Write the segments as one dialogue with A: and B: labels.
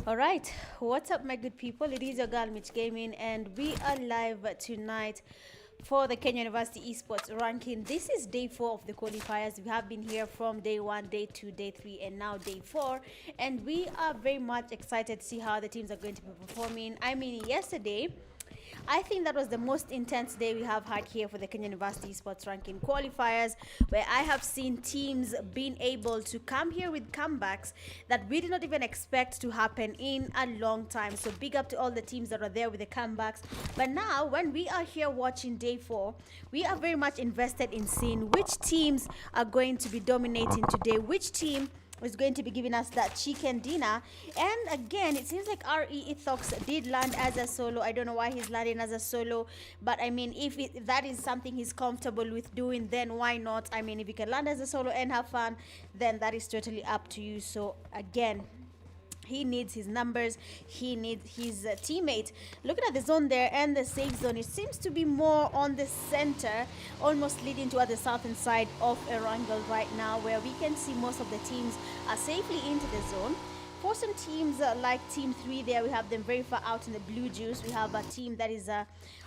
A: All right, what's up, my good people? It is your girl Mitch Gaming, and we are live tonight for the Kenya University Esports ranking. This is day 4 of the qualifiers. We have been here from day 1, day 2, day 3, and now day 4, and we are very much excited to see how the teams are going to be performing. I mean, yesterday, I think that was the most intense day we have had here for the Kenya University Sports Ranking qualifiers, where I have seen teams being able to come here with comebacks that we did not even expect to happen in a long time. So big up to all the teams that are there with the comebacks. But now, when we are here watching day 4, we are very much invested in seeing which teams are going to be dominating today, which team is going to be giving us that chicken dinner. And again, it seems like RE Ethox did land as a solo. I don't know why he's landing as a solo, but I mean, if that is something he's comfortable with doing, then why not? I mean, if you can land as a solo and have fun, then that is totally up to you. So again, he needs his numbers, he needs his teammate. Looking at the zone there and the safe zone, it seems to be more on the center, almost leading toward the southern side of Erangel right now, where we can see most of the teams are safely into the zone. For some teams like Team 3 there, we have them very far out in the blue juice. We have a team that is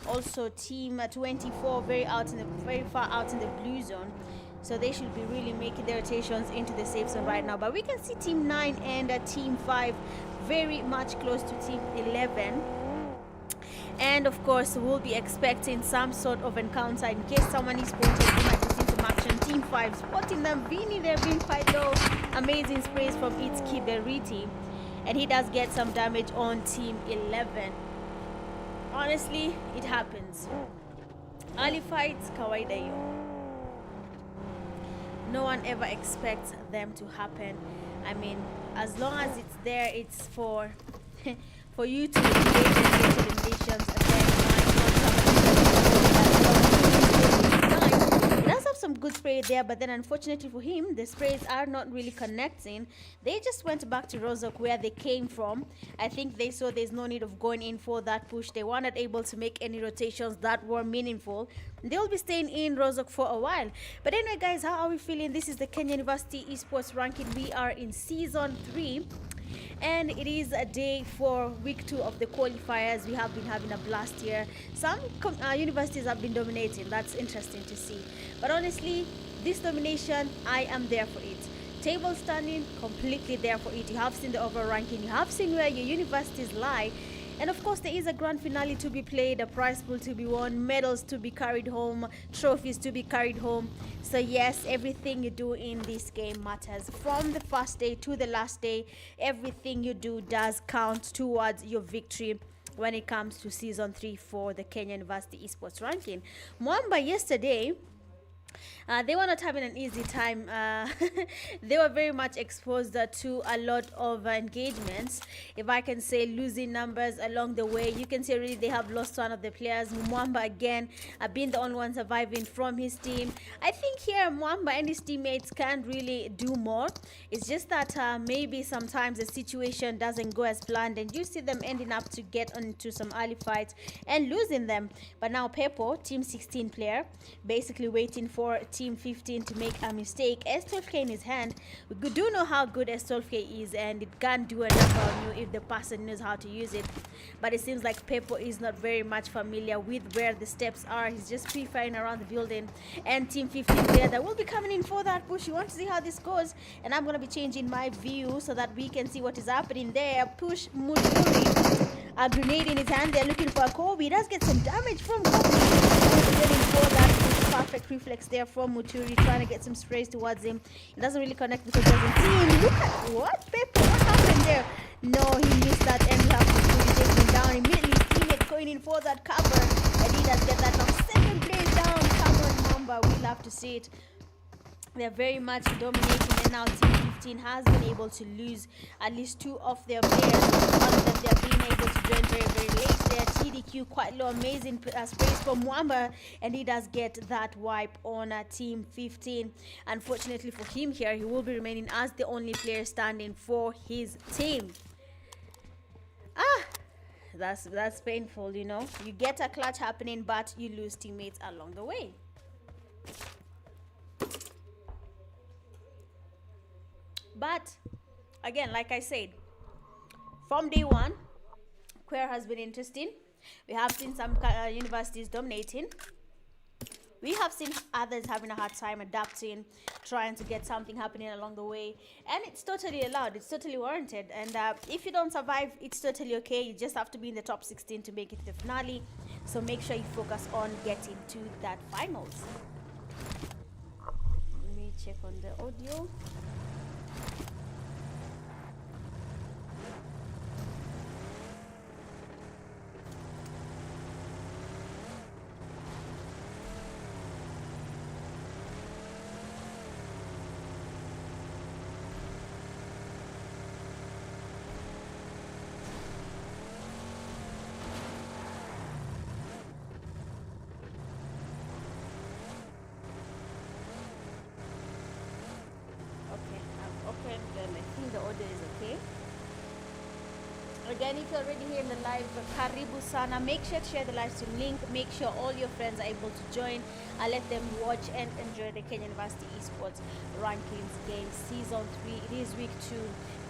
A: also Team 24 very far out in the blue zone. So they should be really making their rotations into the safe zone right now. But we can see Team 9 and Team 5 very much close to Team 11. And of course, we'll be expecting some sort of encounter in case someone is spotted. We might just see some action. Team 5 spotting them. Vini, they're being quite low. Amazing sprays from its Kiberiti. And he does get some damage on Team 11. Honestly, it happens. Early fights, kawaida yo. No one ever expects them to happen. I mean, as long as it's there, it's for for you to engage in those eliminations. And then it does have some good spray there, but then unfortunately for him, the sprays are not really connecting. They just went back to Rozok where they came from. I think they saw there's no need of going in for that push. They were not able to make any rotations that were meaningful. They'll be staying in Rozok for a while. But anyway, guys, how are we feeling? This is the Kenya University Esports ranking. We are in season 3. And it is a day 4, week 2 of the qualifiers. We have been having a blast here. Some universities have been dominating. That's interesting to see. But honestly, this domination, I am there for it. Table standing, completely there for it. You have seen the overall ranking. You have seen where your universities lie. And of course, there is a grand finale to be played, a prize pool to be won, medals to be carried home, trophies to be carried home. So yes, everything you do in this game matters. From the first day to the last day, everything you do does count towards your victory when it comes to season 3 for the Kenya University Esports ranking. Mwamba yesterday, they were not having an easy time. They were very much exposed to a lot of engagements, if I can say, losing numbers along the way. You can see really they have lost one of the players. Mwamba again being the only one surviving from his team. I think here Mwamba and his teammates can't really do more. It's just that maybe sometimes the situation doesn't go as planned, and you see them ending up to get into some early fights and losing them. But now Pepo, team 16 player, basically waiting for team 15 to make a mistake. S12K in his hand. We do know how good S12K is, and it can't do enough on you if the person knows how to use it. But it seems like Pepo is not very much familiar with where the steps are. He's just free-firing around the building. And team 15 there that will be coming in for that push. You want to see how this goes, and I'm going to be changing my view so that we can see what is happening there. Push Muturi. A grenade in his hand. They're looking for a Kobe. He does get some damage from Kobe. Getting for that perfect reflex there from Muturi, trying to get some sprays towards him. It doesn't really connect because he doesn't see him. Look at what Pepe, what happened there? No, he missed that, and we have Muturi taking him down immediately. His teammate going in for that cover, and he does get that now. Second place down. Come on, Mamba, we'll have to see it. They're very much dominating, and now Team 15 has been able to lose at least 2 of their players. One of them they're being able to join very, very late there. TDQ quite low, amazing sprays from Mwamba, and he does get that wipe on Team 15. Unfortunately for him here, he will be remaining as the only player standing for his team. That's painful, you know. You get a clutch happening, but you lose teammates along the way. But again, like I said, From day one, QUER has been interesting. We have seen some universities dominating. We have seen others having a hard time adapting, trying to get something happening along the way. And it's totally allowed. It's totally warranted. And if you don't survive, it's totally okay. You just have to be in the top 16 to make it to the finale. So make sure you focus on getting to that finals. Let me check on the audio. Then I think the order is okay. Again, if you're already here in the live, karibu sana. Make sure to share the live stream link. Make sure all your friends are able to join. I'll let them watch and enjoy the Kenya University Esports Rankings game Season 3. It is week 2.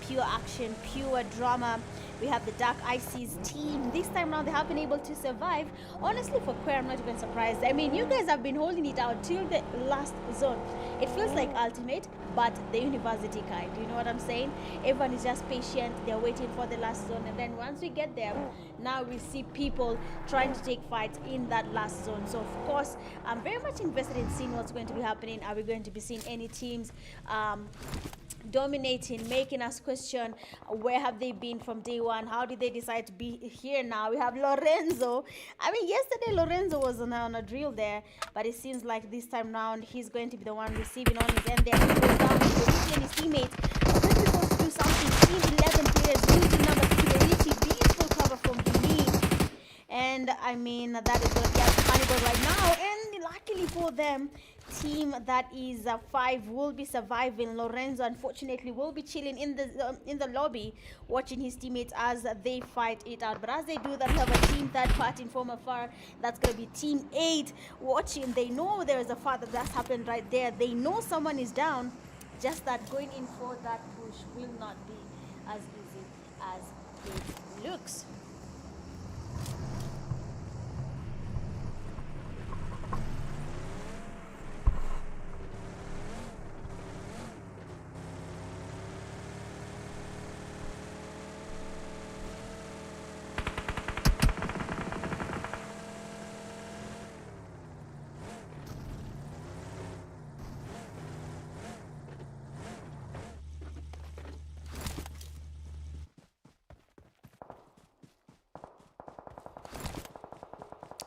A: Pure action, pure drama. We have the Dark Ices team. This time around, they have been able to survive. Honestly, for QUER, I'm not even surprised. I mean, you guys have been holding it out till the last zone. It feels like ultimate, but the university kind. You know what I'm saying? Everyone is just patient. They're waiting for the last zone. And then once we get there, now we see people trying to take fights in that last zone. So, of course, I'm very much invested in seeing what's going to be happening. Are we going to be seeing any teams dominating, making us question where have they been from day one? How did they decide to be here now? We have Lorenzo. I mean, yesterday Lorenzo was on a drill there, but it seems like this time round he's going to be the one receiving on his end there. He goes down and his teammates are going to be forced to do something. Team 11 players using number 2, beautiful cover from me. And I mean, that is going to be a funny goal right now. And luckily for them, team that is 5 will be surviving. Lorenzo unfortunately will be chilling in the lobby watching his teammates as they fight it out. But as they do that, we have a team third party from afar. That's going to be team 8 watching. They know there is a fight that's happened right there. They know someone is down. Just that going in for that push will not be as easy as it looks.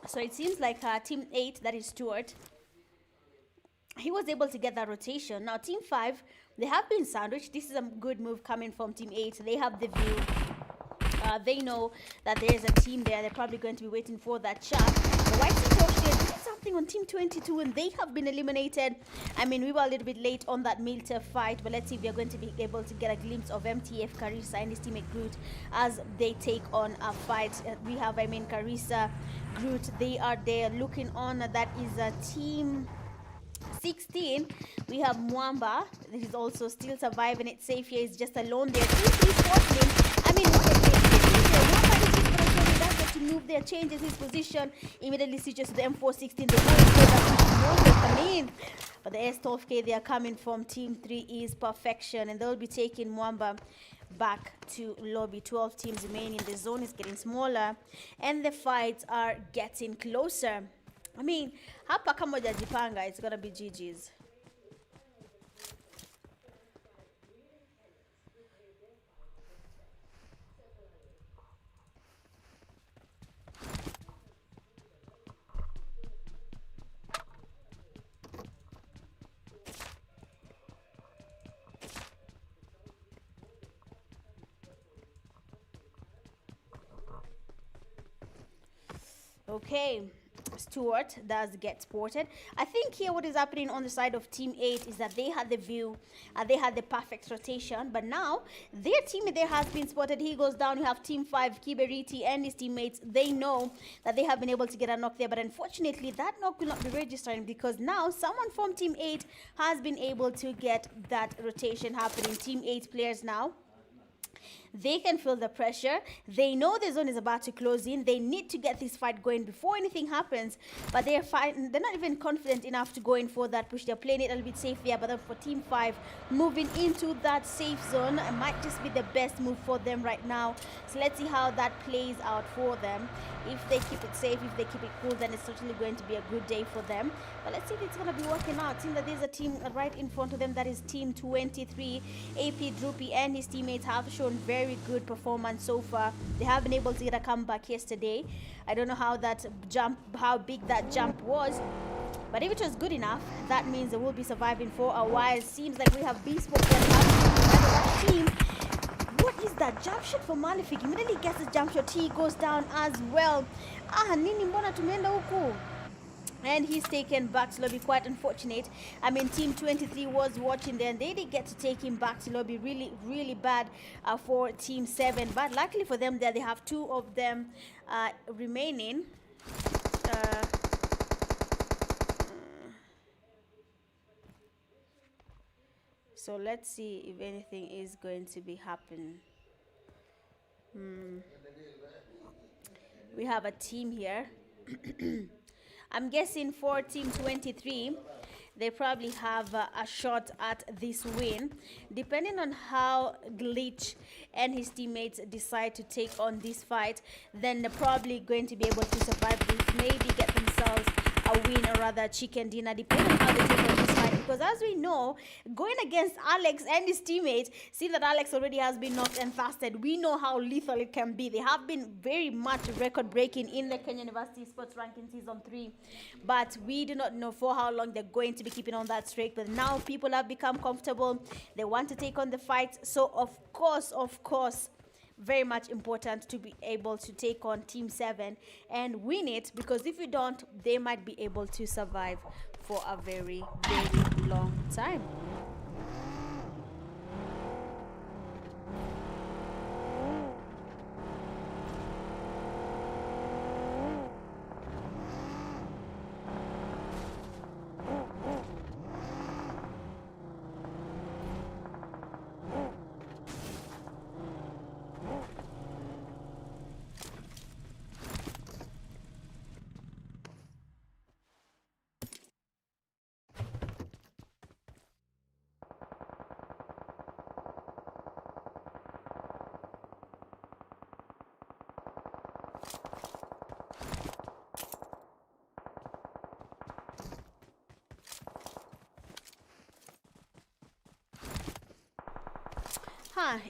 A: So it seems like team 8, that is Stuart, he was able to get that rotation. Now team 5, they have been sandwiched. This is a good move coming from team 8. They have the view. They know that there is a team there. They're probably going to be waiting for that shot. The White Sea did something on team 22 and they have been eliminated. I mean, we were a little bit late on that Milter fight, but let's see if we are going to be able to get a glimpse of MTF, Carissa and his teammate Groot as they take on a fight. We have, I mean, Carissa, Groot, they are there looking on. That is a team 16. We have Mwamba. He's also still surviving. It's safe here. He's just alone there. 2-3 Sportsman. I mean, what a great to move there, changes his position, immediately switches to the M416. The come in. But the S12K they are coming from team 3 is perfection, and they'll be taking Mwamba back to lobby. 12 teams remaining. The zone is getting smaller and the fights are getting closer. I mean, hapa kama hujajipanga, it's gonna be GG's. Okay, Stuart does get spotted. I think here what is happening on the side of team 8 is that they had the view, they had the perfect rotation, but now their teammate there has been spotted. He goes down. You have team 5, Kiberiti and his teammates. They know that they have been able to get a knock there, but unfortunately that knock will not be registering because now someone from team 8 has been able to get that rotation happening. Team 8 players now, They can feel the pressure. They know the zone is about to close in. They need to get this fight going before anything happens. But they're not even confident enough to go in for that push. They're playing it a little bit safe there. But then for Team 5, moving into that safe zone, it might just be the best move for them right now. So let's see how that plays out for them. If they keep it safe, if they keep it cool, then it's certainly going to be a good day for them. But let's see if it's going to be working out. Seems that there's a team right in front of them. That is Team 23. AP Droopy and his teammates have shown very good performance so far. They have been able to get a comeback yesterday. I don't know how big that jump was. But if it was good enough, that means they will be surviving for a while. Seems like we have Bespoke that team. What is that jump shot for Malefic? Immediately gets the jump shot. He goes down as well. Nini mbona tumeenda huku? And he's taken back to lobby. Quite unfortunate. I mean, Team 23 was watching there and they did get to take him back to lobby. Really, really bad for Team 7. But luckily for them there, they have 2 of them remaining. So let's see if anything is going to be happening. We have a team here. I'm guessing for Team 23, they probably have a shot at this win. Depending on how Glitch and his teammates decide to take on this fight, then they're probably going to be able to survive this, maybe get themselves a win or rather chicken dinner, depending on how they take on this fight. Because as we know, going against Alex and his teammates, see that Alex already has been knocked and fasted. We know how lethal it can be. They have been very much record breaking in the Kenya University Sports Ranking Season 3. But we do not know for how long they're going to be keeping on that streak. But now people have become comfortable. They want to take on the fight. So of course, very much important to be able to take on Team 7 and win it, because if you don't, they might be able to survive for a very, very long time.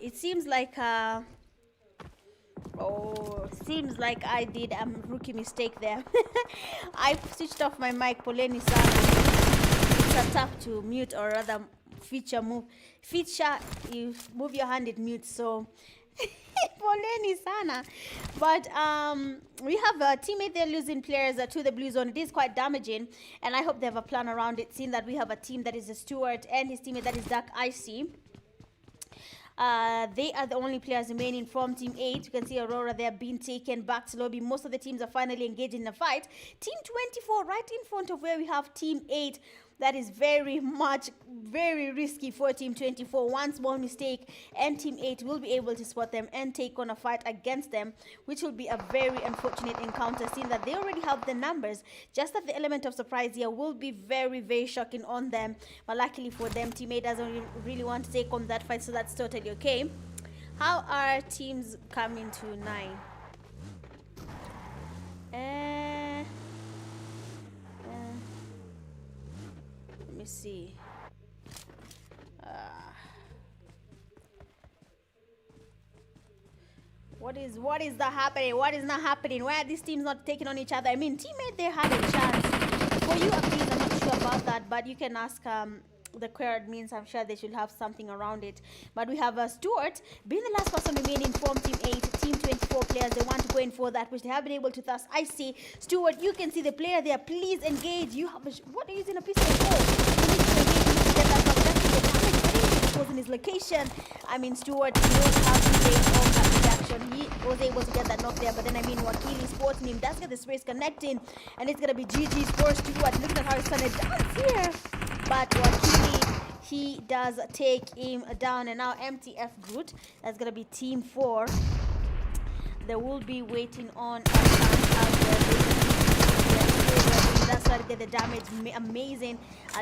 A: It seems like seems like I did a rookie mistake there. I switched off my mic. Poleni sana. It's a tap to mute, or rather feature you move your hand, it mutes. So poleni sana. But we have a teammate there losing players to the blue zone. It is quite damaging, and I hope they have a plan around it, seeing that we have a team that is a Stewart and his teammate that is Dark Icy. They are the only players remaining from Team 8. You can see Aurora there being taken back to lobby. Most of the teams are finally engaged in the fight. Team 24 right in front of where we have Team 8. That is very risky for Team 24. One small mistake and Team 8 will be able to spot them and take on a fight against them, which will be a very unfortunate encounter, seeing that they already have the numbers. Just that the element of surprise here will be very shocking on them. But luckily for them, Team 8 doesn't really want to take on that fight, so that's totally okay. How are teams coming to 9? Let me see. What is that happening? What is not happening? Why are these teams not taking on each other? I mean, teammate, they had a chance. For you, at least, I'm not sure about that, but you can ask the QUER admins. I'm sure they should have something around it. But we have Stuart being the last person remaining from Team 8. Team 24 players, they want to go in for that, which they have been able to. Thus, I see Stuart. You can see the player there. Please engage. You have what are you using a piece of was in his location. I mean, Stuart knows how to play all that reaction. He was able to get that knock there, but then I mean, Wakili sporting him. That's get this race connecting, and it's gonna be GG's for Stuart. Look at how he's gonna dance here. But Wakili, he does take him down. And now MTF Groot, that's gonna be team 4. They will be waiting on a chance out there. That's why to get the damage, amazing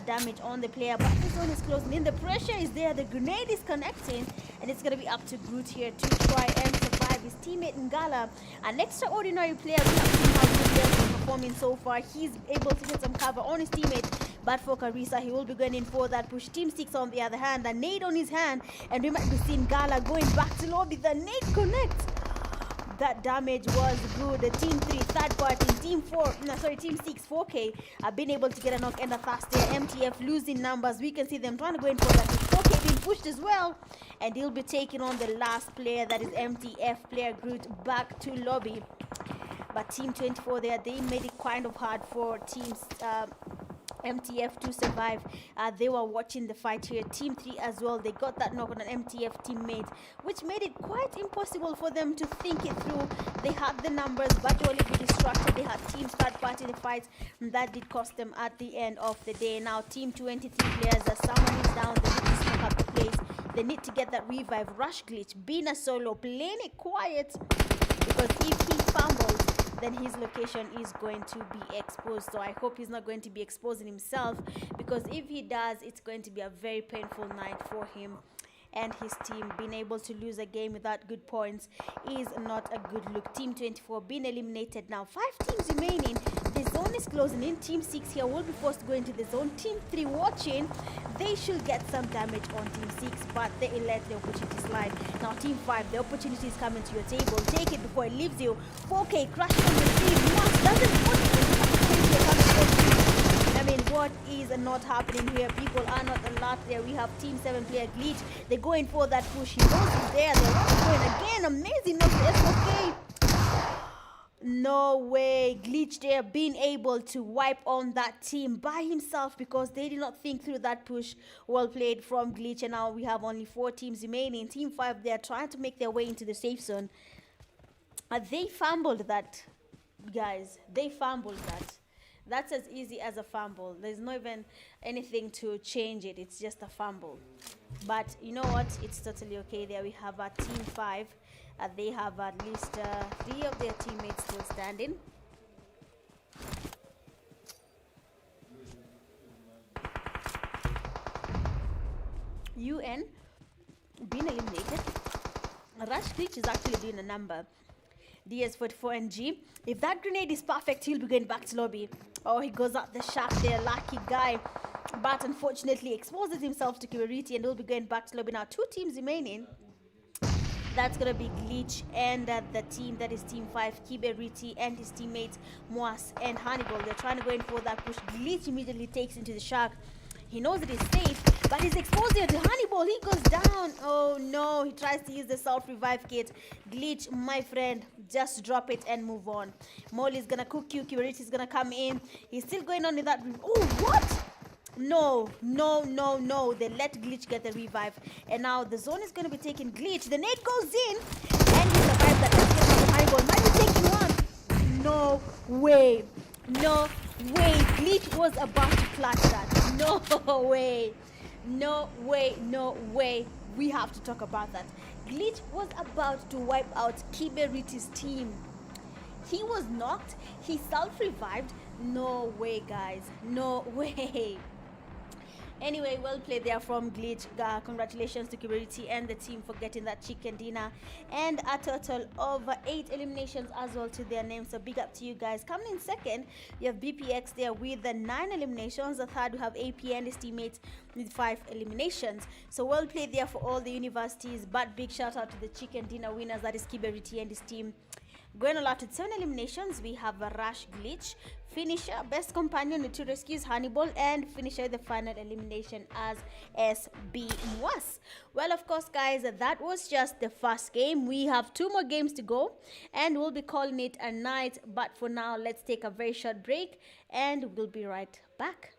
A: damage on the player, but the zone is closing in. The pressure is there, the grenade is connecting, and it's gonna be up to Groot here to try and survive his teammate Ngala, an extraordinary player. We have seen how good he has been performing so far. He's able to get some cover on his teammate, but for Karisa, he will be going in for that push. Team 6 on the other hand, a nade on his hand, and we might be seeing Ngala going back to lobby. The nade connects. That damage was good. Team 3, third party, team 6, 4K have been able to get a knock and a fast there. MTF losing numbers. We can see them trying to go in for that. 4K being pushed as well, and he'll be taking on the last player, that is MTF player Groot, back to lobby. But team 24 there, they made it kind of hard for teams MTF to survive. They were watching the fight here. Team 3 as well, they got that knock on an MTF teammate, which made it quite impossible for them to think it through. They had the numbers, but they were a little bit distracted. They had teams third party in the fight, and that did cost them at the end of the day. Now team 23 players, as someone is down, they need to smoke up the place. They need to get that revive. Rush Glitch being a solo, playing it quiet, because if he fumbles, then his location is going to be exposed. So I hope he's not going to be exposing himself, because if he does, it's going to be a very painful night for him and his team. Being able to lose a game without good points is not a good look. Team 24 being eliminated now. 5 teams remaining. The zone is closing in. Team 6 here will be forced to go into the zone. Team 3 watching. They should get some damage on Team 6, but they let the opportunity slide. Now Team 5, the opportunity is coming to your table. Take it before it leaves you. 4K crashing on the screen. Doesn't put I mean, what is not happening here? People are not alert there. We have Team 7 player Glitch. They're going for that push. He knows he's there. They're not going again. Amazing. Not the SOK. No way. Glitch there being able to wipe on that team by himself, because they did not think through that push. Well played from Glitch. And now we have only 4 teams remaining. Team 5, they're trying to make their way into the safe zone. They fumbled that, guys. They fumbled that. That's as easy as a fumble. There's not even anything to change it. It's just a fumble. But you know what? It's totally okay. There we have our Team 5. They have at least 3 of their teammates still standing. UN being eliminated. Rush Glitch is actually doing a number. DS44 and G. If that grenade is perfect, he'll be going back to lobby. Oh, he goes up the shaft there, lucky guy. But unfortunately exposes himself to Kiberiti, and he'll be going back to lobby. Now 2 teams remaining. That's going to be Glitch and the team that is Team 5, Kiberiti and his teammates Moas and Hannibal. They're trying to go in for that push. Glitch immediately takes into the shark. He knows it is safe, but he's exposed here to Hannibal. He goes down. Oh no, he tries to use the self-revive kit. Glitch, my friend, just drop it and move on. Molly's gonna cook you. Kiberiti is gonna come in. He's still going on with that. Oh, what? No, no, no, no. They let Glitch get the revive. And now the zone is going to be taking Glitch. The nade goes in. And he survives that. Hannibal might be taking one. No way. No way. Glitch was about to clutch that. No way. No way. No way. We have to talk about that. Glitch was about to wipe out Kiberiti's team. He was knocked. He self-revived. No way, guys. No way. Anyway, well played there from Glitch. Congratulations to Kiberiti and the team for getting that chicken dinner. And a total of 8 eliminations as well to their names. So big up to you guys. Coming in second, you have BPX there with the 9 eliminations. The third, we have AP and his teammates with 5 eliminations. So well played there for all the universities. But big shout out to the chicken dinner winners. That is Kiberiti and his team. Going all out with 7 eliminations, we have a Rush Glitch, Finisher, Best Companion with 2 rescues, Hannibal, and Finisher the final elimination as SB Mwas. Well, of course, guys, that was just the first game. We have 2 more games to go, and we'll be calling it a night. But for now, let's take a very short break, and we'll be right back.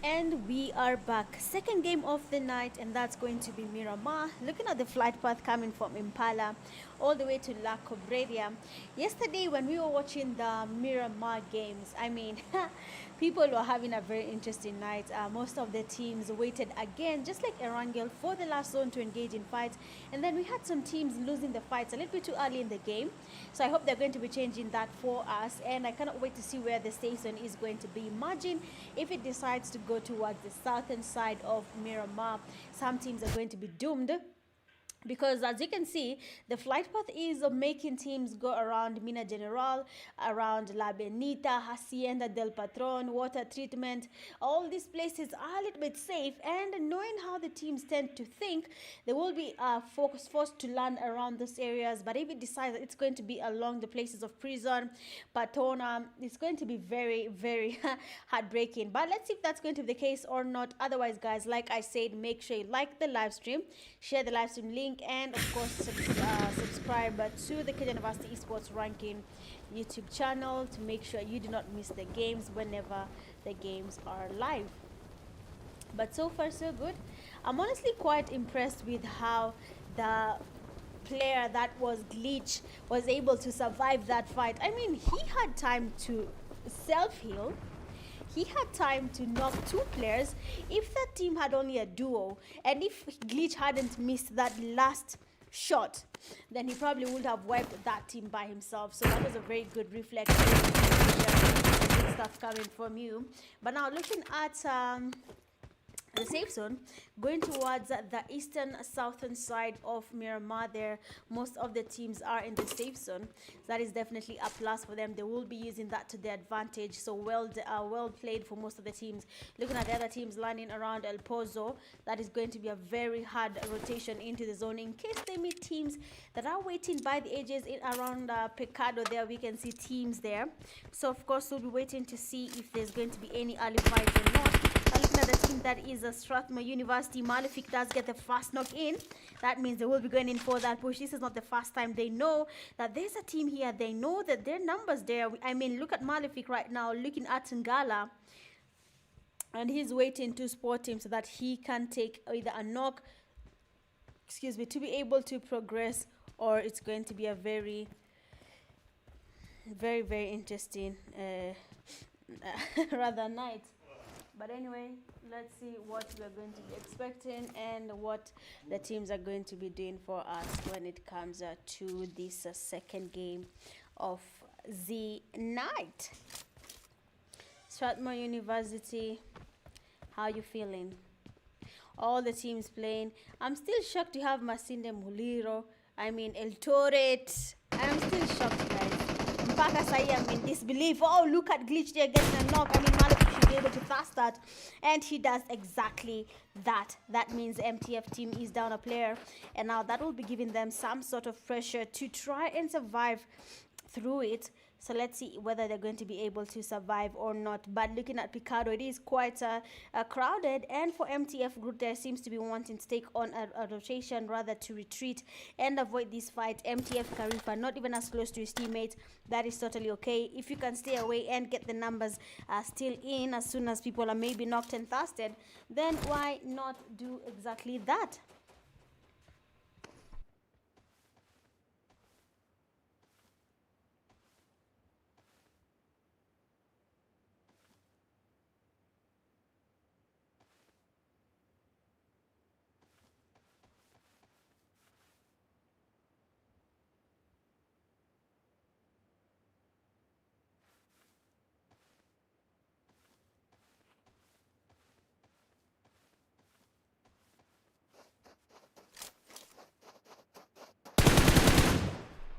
A: And we are back. Second game of the night, and that's going to be Miramar. Looking at the flight path coming from Impala all the way to La Cobreria. Yesterday, when we were watching the Miramar games, I mean, people were having a very interesting night. Most of the teams waited again, just like Erangel, for the last zone to engage in fights. And then we had some teams losing the fights a little bit too early in the game. So I hope they're going to be changing that for us. And I cannot wait to see where the station is going to be. Imagine if it decides to go towards the southern side of Miramar. Some teams are going to be doomed, because as you can see, the flight path is making teams go around Mina General, around La Benita, Hacienda del Patron, water treatment. All these places are a little bit safe, and knowing how the teams tend to think, they will be forced to land around those areas. But if it decides that it's going to be along the places of Prison, Patona, it's going to be very, very heartbreaking. But let's see if that's going to be the case or not. Otherwise, guys, like I said, make sure you like the live stream, share the live stream link, and of course subscribe to the KUER University Esports Ranking YouTube channel to make sure you do not miss the games whenever the games are live. But so far so good. I'm honestly quite impressed with how the player that was Glitch was able to survive that fight. I mean, he had time to self-heal. He had time to knock two players. If that team had only a duo, and if Glitch hadn't missed that last shot, then he probably would have wiped that team by himself. So that was a very good reflex. Good stuff coming from you. But now looking at the safe zone, going towards the eastern southern side of Miramar, there most of the teams are in the safe zone. That is definitely a plus for them. They will be using that to their advantage. So well played for most of the teams. Looking at the other teams landing around El Pozo, that is going to be a very hard rotation into the zone in case they meet teams that are waiting by the edges in around Pecado. There we can see teams there. So of course we'll be waiting to see if there's going to be any early fights or not. Looking at the team that is Strathmore University, Malefic does get the first knock in. That means they will be going in for that push. This is not the first time. They know that there's a team here. They know that their numbers there. I mean, look at Malefic right now, looking at Ngala. And he's waiting to spot him so that he can take either a knock, to be able to progress, or it's going to be a very, very, very interesting rather night. But anyway, let's see what we're going to be expecting and what the teams are going to be doing for us when it comes to this second game of the night. Strathmore University, how you feeling? All the teams playing. I'm still shocked to have Masinde Muliro. I mean, El Torret. I'm still shocked, guys. Mpaka sahi, I'm in disbelief. Oh, look at Glitch there getting a knock. I mean, Malik should be able to fast that. And he does exactly that. That means the MTF team is down a player. And now that will be giving them some sort of pressure to try and survive through it. So let's see whether they're going to be able to survive or not. But looking at Picado, it is quite crowded. And for MTF group, there seems to be wanting to take on a rotation rather to retreat and avoid this fight. MTF Karifa, not even as close to his teammates. That is totally okay. If you can stay away and get the numbers still in as soon as people are maybe knocked and thirsted, then why not do exactly that?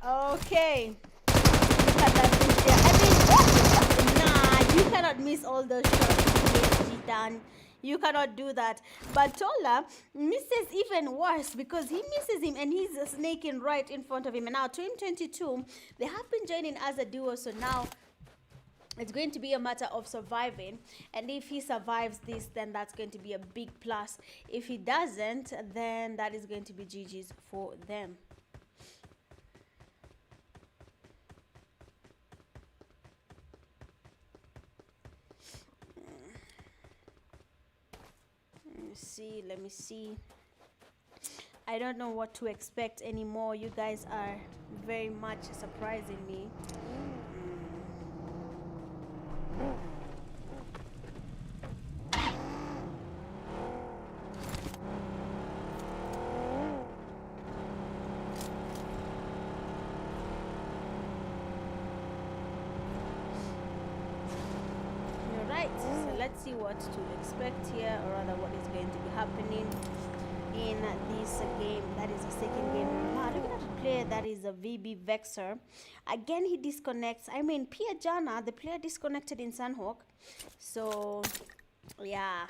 A: Okay. Look at that fish there. I mean, nah, you cannot miss all those shots. Dan. You cannot do that. But Tola misses even worse because he misses him and he's snaking right in front of him. And now 2022, they have been joining as a duo. So now it's going to be a matter of surviving. And if he survives this, then that's going to be a big plus. If he doesn't, then that is going to be GG's for them. Let me see. I don't know what to expect anymore. You guys are very much surprising me. You're right. So let's see what to expect here, or rather what is going to be happening in this game. That is the second game. Now looking at the player, that is a VB Vexer. Again, he disconnects. I mean, Pia Jana, the player disconnected in Sunhawk. So yeah,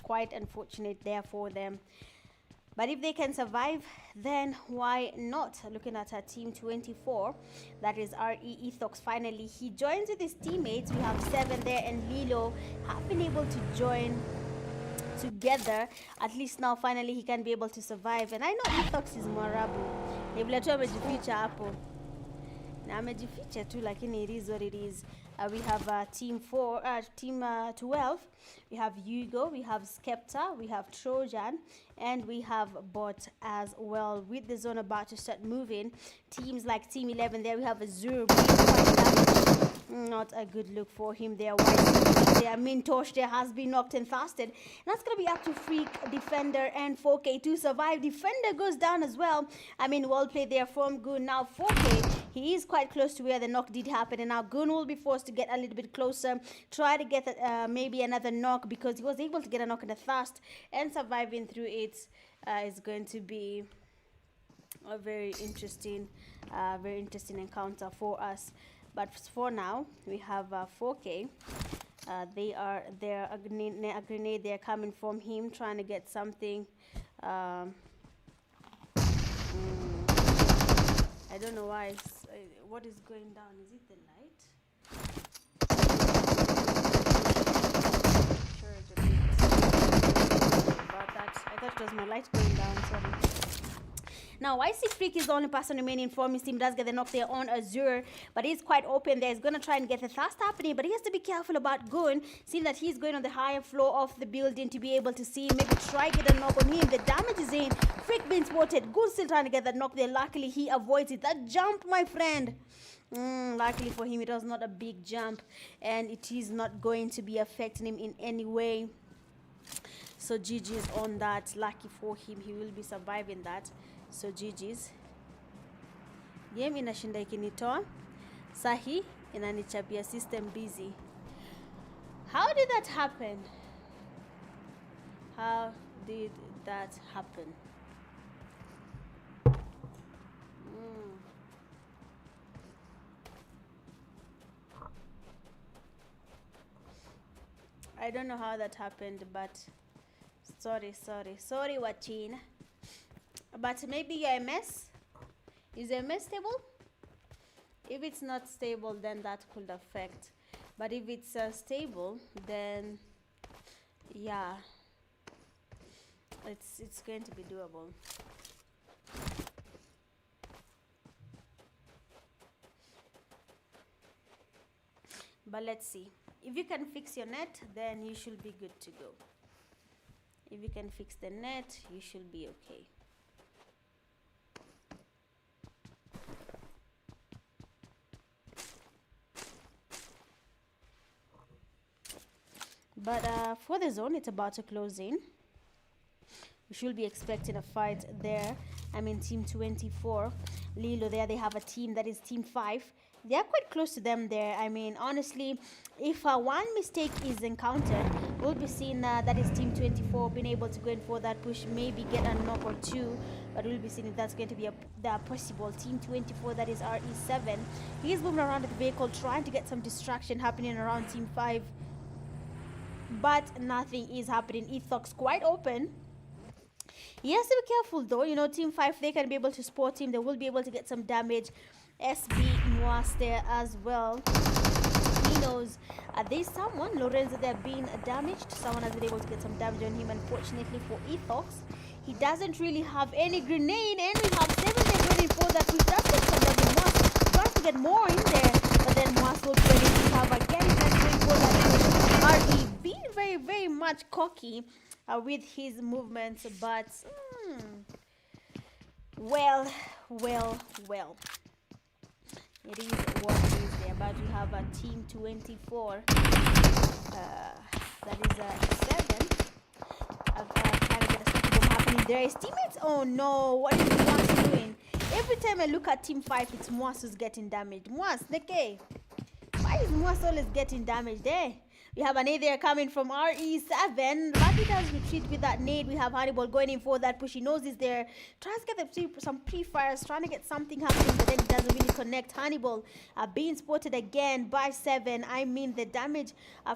A: quite unfortunate there for them. But if they can survive, then why not? Looking at our team 24, that is RE Ethox. Finally, he joins with his teammates. We have 7 there, and Lilo have been able to join together. At least now finally he can be able to survive. And I know Ethox is Mwarabu. Nebula amejificha hapo. Na amejificha tu, lakini it is what it is. We have team 12. We have Hugo, we have Skepta, we have Trojan, and we have Bot as well. With the zone about to start moving, teams like Team 11 there, we have Azure. Not a good look for him there. There, Mintosh there has been knocked and fasted. And that's going to be up to Freak, Defender, and 4K to survive. Defender goes down as well. I mean, well played there from Goon. Now 4K, he is quite close to where the knock did happen. And now Goon will be forced to get a little bit closer. Try to get maybe another knock, because he was able to get a knock in the fast. And surviving through it is going to be a very interesting encounter for us. But for now, we have 4K. A grenade they're coming from him, trying to get something. I don't know why. What is going down? Is it the light? Sure, it's a bit about that. I thought it was my light going down. Sorry. Now, YC Freak is the only person remaining from his team. Does get the knock there on Azure, but he's quite open there. He's going to try and get the fast happening, but he has to be careful about Goon, seeing that he's going on the higher floor of the building to be able to see, maybe try get a knock on him. The damage is in. Freak being spotted. Goon still trying to get that knock there. Luckily, he avoids it. That jump, my friend. Luckily for him, it was not a big jump, and it is not going to be affecting him in any way. So GG's on that. Lucky for him, he will be surviving that. So GG's. Game inashinda ikinitoa. Sahi inanichapia system busy. How did that happen? How did that happen? I don't know how that happened, but sorry watching. But maybe your MS, is your MS stable? If it's not stable, then that could affect. But if it's stable, then yeah, it's going to be doable. But let's see. If you can fix your net, then you should be good to go. If you can fix the net, you should be okay. But for the zone, it's about to close in. We should be expecting a fight there. I mean, Team 24. Lilo there, they have a team that is Team 5. They are quite close to them there. I mean, honestly, if one mistake is encountered, we'll be seeing that is Team 24 being able to go in for that push, maybe get a knock or two. But we'll be seeing if that's going to be the possible. Team 24, that is RE7. He is moving around the vehicle, trying to get some distraction happening around Team 5. But nothing is happening. Ethox quite open. He has to be careful though. You know, Team 5, they can be able to spot him. They will be able to get some damage. SB Moas there as well. He knows there's someone, Lorenzo, they're being damaged. Someone has been able to get some damage on him. Unfortunately for Ethox, he doesn't really have any grenade. And we have 7 there ready for that. We just got somebody. Moas tries to get more in there. But then Moas will ready to have again. He's going for that. RE being very, very much cocky. with his movements, but well, well, well. It is what it is there, but we have a team 24. That is a 7. Trying to get a second bomb happening there. His teammates, oh no, what is Moas doing? Every time I look at team 5, it's Moas who's getting damaged. Moas, Neke. Why is Moas always getting damaged there? We have a nade there coming from RE7. Rapid has retreated with that nade. We have Hannibal going in for that push. He knows he's there. Tries to get some pre-fires, trying to get something happening, but then it doesn't really connect. Hannibal being spotted again by 7. I mean, the damage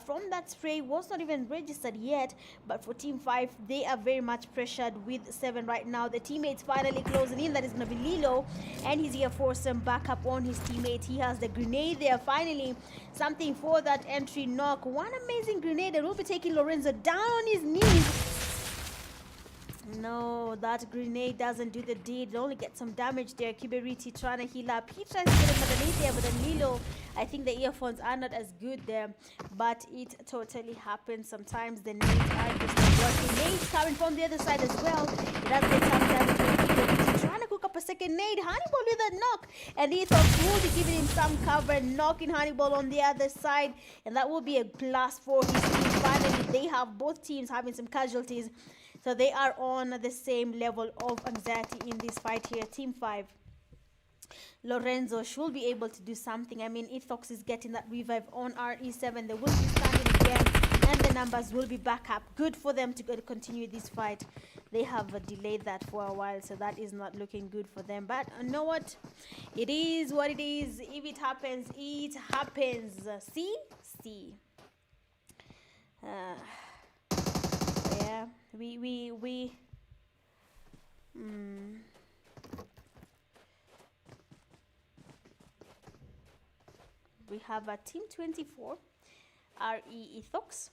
A: from that spray was not even registered yet, but for Team 5, they are very much pressured with 7 right now. The teammates finally closing in. That is going to be Lilo, and he's here for some backup on his teammate. He has the grenade there. Finally, something for that entry knock. One amazing grenade, and we'll be taking Lorenzo down on his knees. No, that grenade doesn't do the deed. It only gets some damage there. Kiberiti trying to heal up. He tries to get another nade there, but then Lilo, I think the earphones are not as good there, but it totally happens. Sometimes the nades are just not working. Nades coming from the other side as well. It does get some damage from Kiberiti trying to cook up a second nade. Hannibal with a knock, and Ethos will be giving him some cover, knocking Hannibal on the other side, and that will be a plus for his team. Finally, they have both teams having some casualties. So they are on the same level of anxiety in this fight here. Team 5. Lorenzo should be able to do something. I mean, Ethox is getting that revive on RE7. They will be standing again, and the numbers will be back up. Good for them to go to continue this fight. They have delayed that for a while, so that is not looking good for them. But you know what? It is what it is. If it happens, it happens. See? Yeah, we have a team 24 RE Ethox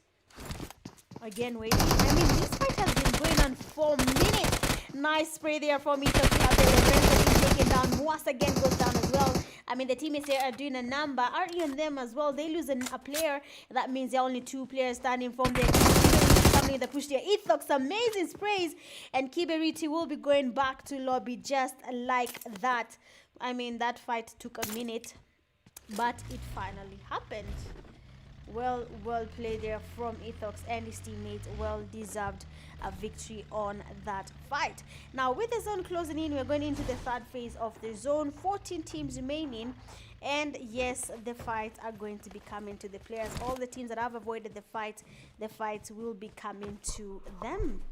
A: again waiting. I mean, this fight has been going on for minutes. Nice spray there from Ethox. We have the Lorenzo being taken down. Moas again goes down as well. I mean, the teammates here are doing a number. RE and them as well. They lose a player. That means there are only 2 players standing from their family. The push there. Ethox, amazing sprays. And Kiberiti will be going back to lobby just like that. I mean, that fight took a minute, but it finally happened. Well played there from Ethox and his teammates. Well deserved a victory on that fight. Now, with the zone closing in, we're going into the third phase of the zone. 14 teams remaining, and yes, the fights are going to be coming to the players. All the teams that have avoided the fights will be coming to them.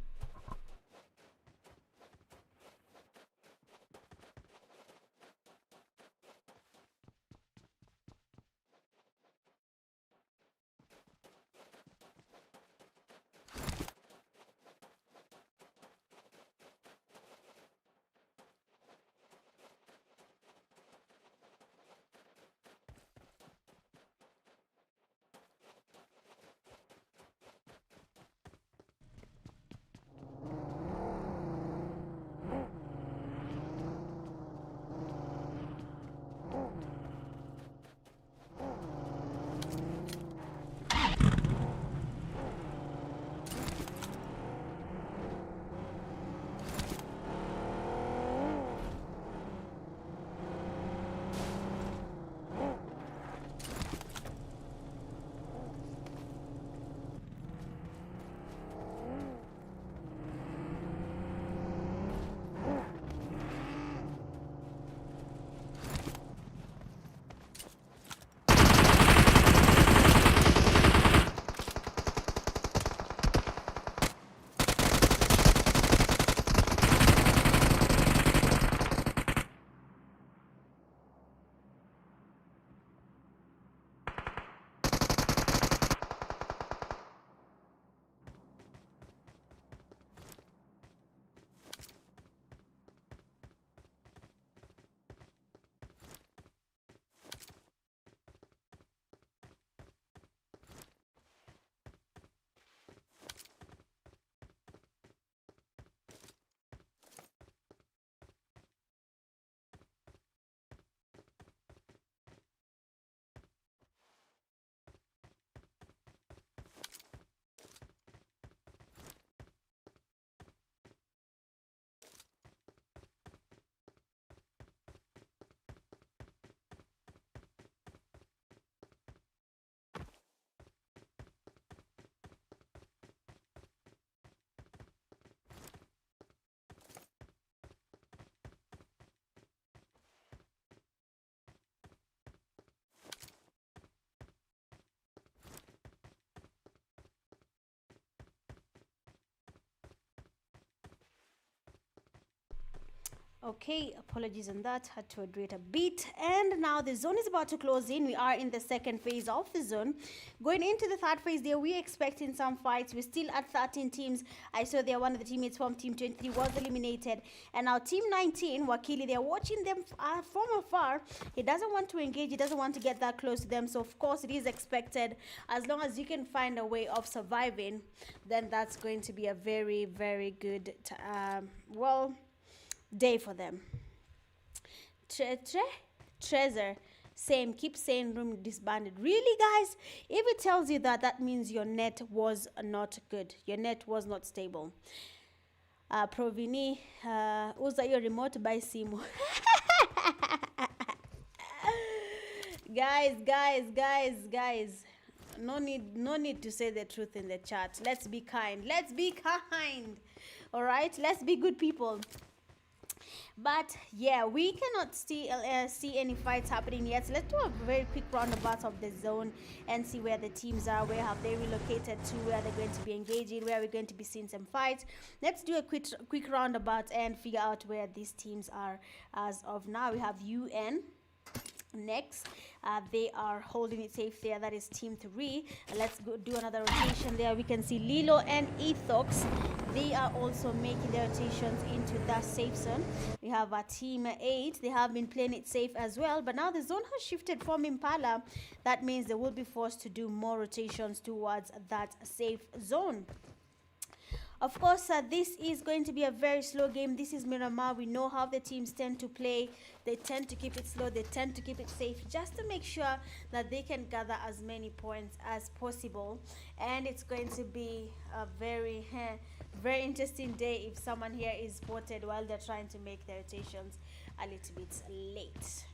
A: Okay, apologies on that. Had to hydrate a bit. And now the zone is about to close in. We are in the second phase of the zone. Going into the third phase there, we're expecting some fights. We're still at 13 teams. I saw there one of the teammates from Team 23 was eliminated. And now Team 19, Wakili, they're watching them from afar. He doesn't want to engage. He doesn't want to get that close to them. So, of course, it is expected. As long as you can find a way of surviving, then that's going to be a very, very good, day for them. Treasure, same, keep saying room disbanded. Really, guys? If it tells you that, that means your net was not good. Your net was not stable. Provini, uza your remote by Simo. Guys. No need to say the truth in the chat. Let's be kind. All right, let's be good people. But yeah, we cannot see any fights happening yet. So let's do a very quick roundabout of the zone and see where the teams are, where have they relocated to, where they're going to be engaging, where we're going to be seeing some fights. Let's do a quick roundabout and figure out where these teams are as of now. We have UN next. They are holding it safe there. That is Team 3. Let's go do another rotation there. We can see Lilo and Ethox. They are also making their rotations into that safe zone. We have a Team 8. They have been playing it safe as well. But now the zone has shifted from Impala. That means they will be forced to do more rotations towards that safe zone. Of course, this is going to be a very slow game. This is Miramar. We know how the teams tend to play. They tend to keep it slow. They tend to keep it safe just to make sure that they can gather as many points as possible. And it's going to be a very, very interesting day if someone here is spotted while they're trying to make their rotations a little bit late.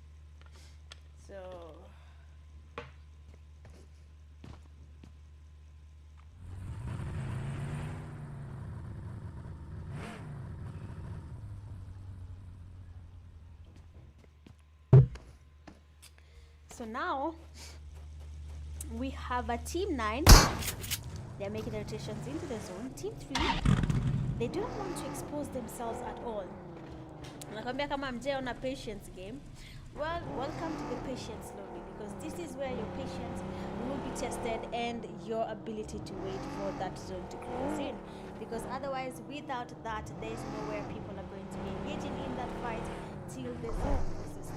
A: So now we have a Team 9. They're making their rotations into the zone. Team 3, they do not want to expose themselves at all. Nakwambia kama mje on a patience game. Well, welcome to the patience lobby, because this is where your patience will be tested and your ability to wait for that zone to close in. Because otherwise, without that, there's nowhere people are going to be engaging in that fight till the zone closes in.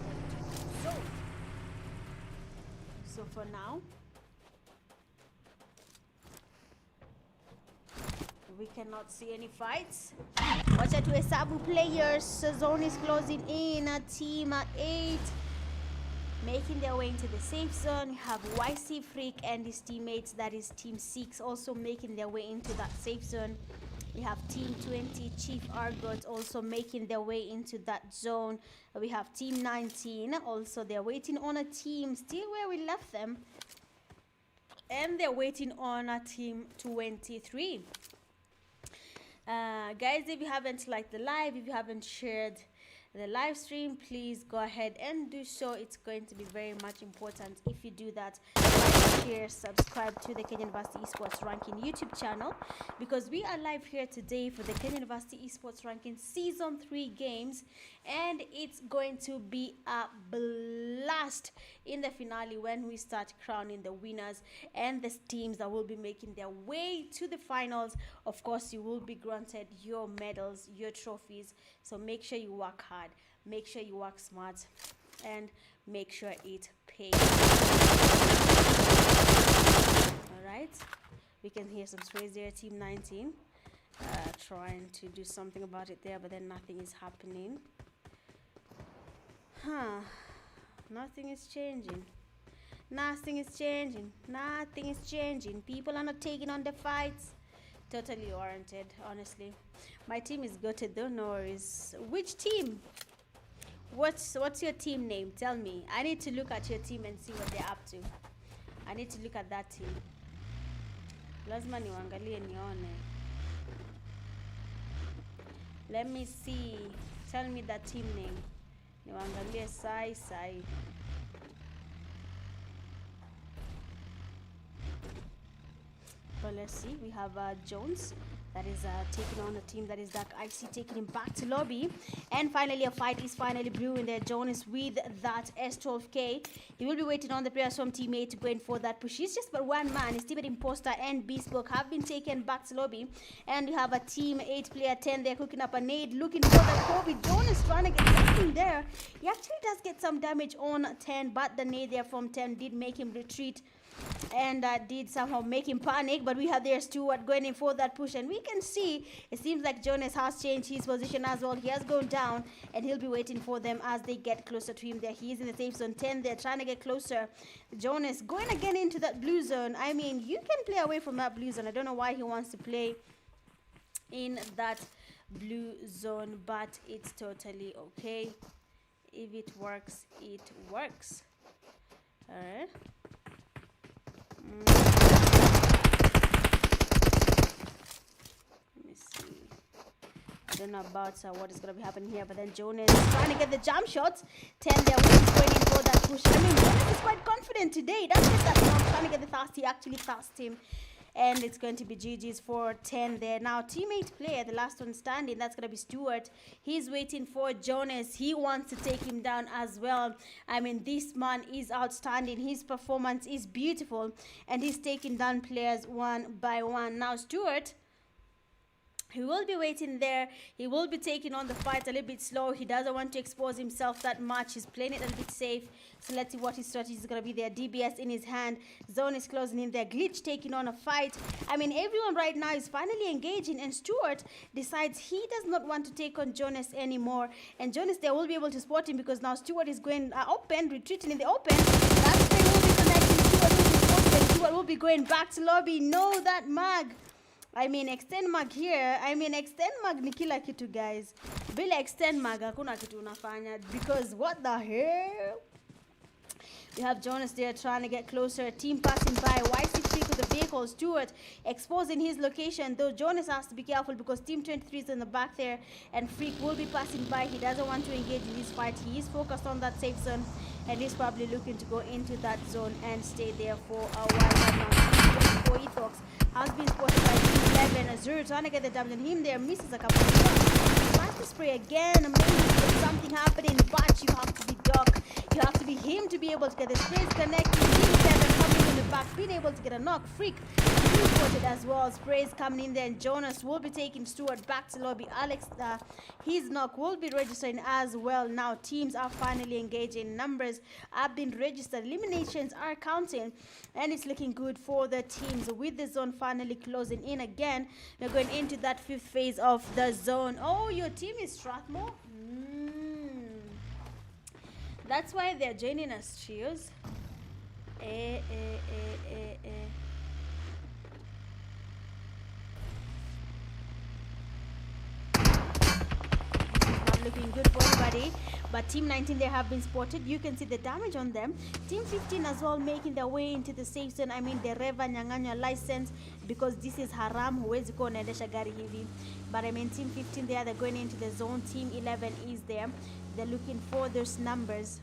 A: So for now, we cannot see any fights. Watch out to Esabu players. Zone is closing in. Team 8 making their way into the safe zone. We have YC Freak and his teammates, that is Team 6, also making their way into that safe zone. We have Team 20, Chief Argot, also making their way into that zone. We have Team 19, also they're waiting on a team, still where we left them. And they're waiting on a Team 23. Guys, if you haven't liked the live, if you haven't shared the live stream, please go ahead and do so. It's going to be very much important if you do that. Like, share, subscribe to the Kenyan Varsity Esports Ranking YouTube channel, because we are live here today for the Kenyan Varsity Esports Ranking Season 3 games, and it's going to be a blast in the finale when we start crowning the winners and the teams that will be making their way to the finals. Of course, you will be granted your medals, your trophies, so make sure you work hard, make sure you work smart, and make sure it pays. All right, we can hear some sprays there. Team 19 trying to do something about it there, but then nothing is happening. Nothing is changing. Nothing is changing. People are not taking on the fights. Totally warranted, honestly. My team is gutted though, no worries. Which team? What's your team name? Tell me. I need to look at your team and see what they're up to. I need to look at that team. Lazima niwaangalie nione. Let me see. Tell me that team name. Niwaangalie sai. But let's see. We have Jones. that is taking on a team that is Dark IC, taking him back to lobby. And finally, a fight is finally brewing there. Jonas with that S12K. He will be waiting on the players from teammate to go in for that push. He's just but one man. His teammate Imposter and Bespoke have been taken back to lobby. And you have a team 8 player 10 there cooking up a nade, looking for that Kobe. Jonas trying to get something there. He actually does get some damage on 10, but the nade there from 10 did make him retreat and did somehow make him panic. But we have there Stuart going in for that push, and we can see it seems like Jonas has changed his position as well. He has gone down and he'll be waiting for them as they get closer to him there. He is in the safe zone 10. They're trying to get closer. Jonas going again into that blue zone. I mean, you can play away from that blue zone. I don't know why he wants to play in that blue zone, but it's totally okay. If it works, it works. All right. Let me see. I don't know about what is going to be happening here, but then Jonas is trying to get the jump shots. 10 there, which is going in for that push. I mean, Jonas is quite confident today. That's just that now trying to get the fast. He actually fast him. And it's going to be GG's for 10 there. Now, teammate player, the last one standing, that's going to be Stuart. He's waiting for Jonas. He wants to take him down as well. I mean, this man is outstanding. His performance is beautiful. And he's taking down players one by one. Now, Stuart, he will be waiting there. He will be taking on the fight a little bit slow. He doesn't want to expose himself that much. He's playing it a little bit safe. So let's see what his strategy is going to be there. DBS in his hand. Zone is closing in there. Glitch taking on a fight. I mean, everyone right now is finally engaging. And Stuart decides he does not want to take on Jonas anymore. And Jonas, they will be able to spot him because now Stuart is going open, retreating in the open. That's where he will be connecting. Stuart will be spotted. Stuart will be going back to lobby. No, that mag. I mean, extend mag here. I mean, extend mag ni kila kitu, guys. Bila extend mag hakuna kitu unafanya, because what the hell? We have Jonas there trying to get closer. Team passing by. YC Freak with the vehicle. Stuart exposing his location. Though Jonas has to be careful because Team 23 is in the back there. And Freak will be passing by. He doesn't want to engage in this fight. He is focused on that safe zone. And he's probably looking to go into that zone and stay there for a while. Now, for Ethox has been spotted by Team 11. Azure trying to get the damage on him there. Misses a couple of shots. Tries to spray again. Maybe there's something happening. But you have to be Doc. You have to be him to be able to get the sprays connected. Team 7 coming in the back, being able to get a knock. Freak spotted as well. Sprays coming in there, and Jonas will be taking Stuart back to lobby. Alex, his knock will be registering as well. Now teams are finally engaging. Numbers have been registered. Eliminations are counting, and it's looking good for the teams. With the zone finally closing in again, we're going into that 5th phase of the zone. Oh, your team is Strathmore. That's why they're joining us, trios. Not looking good for anybody. But Team 19 there have been spotted. You can see the damage on them. Team 15 as well making their way into the safe zone. I mean, the Reva Nyang'anywa license, because this is haram. Huwezi kuwa unaendesha gari hivi. But I mean, Team 15 there, they're going into the zone. Team 11 is there. They're looking for those numbers.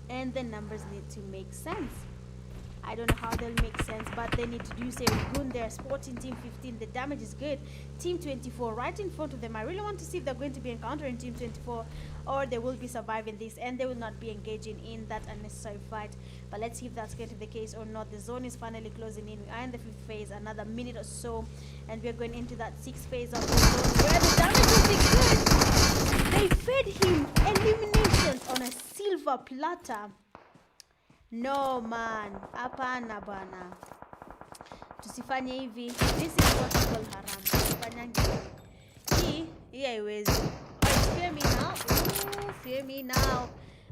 A: And the numbers need to make sense. I don't know how they'll make sense, but they need to do so. Gun there, sporting Team 15. The damage is good. Team 24 right in front of them. I really want to see if they're going to be encountering Team 24 or they will be surviving this and they will not be engaging in that unnecessary fight. But let's see if that's going to be the case or not. The zone is finally closing in. We are in the 5th phase, another minute or so, and we're going into that 6th phase of the zone where the damage will be good. They fed him eliminations on a silver platter. No man, hapana bwana, tusifanye hivi. This is what we call haram. Tusifanyange hii haiwezi. Fear me now. Ooh, fear me now.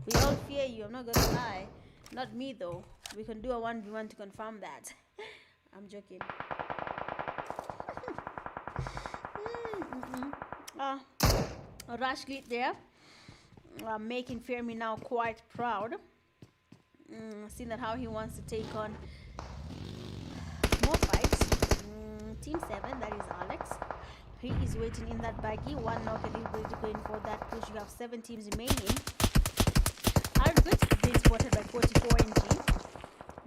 A: We all fear you, I'm not gonna lie. Not me though. We can do a 1v1 to confirm that. I'm joking. Rush Glit there, making Fear Me Now quite proud. Seeing that how he wants to take on more fights. Team 7, that is Alex. He is waiting in that baggy. One knock and he's going to go in for that push. You have 7 teams remaining. Albert being spotted by 44 NG.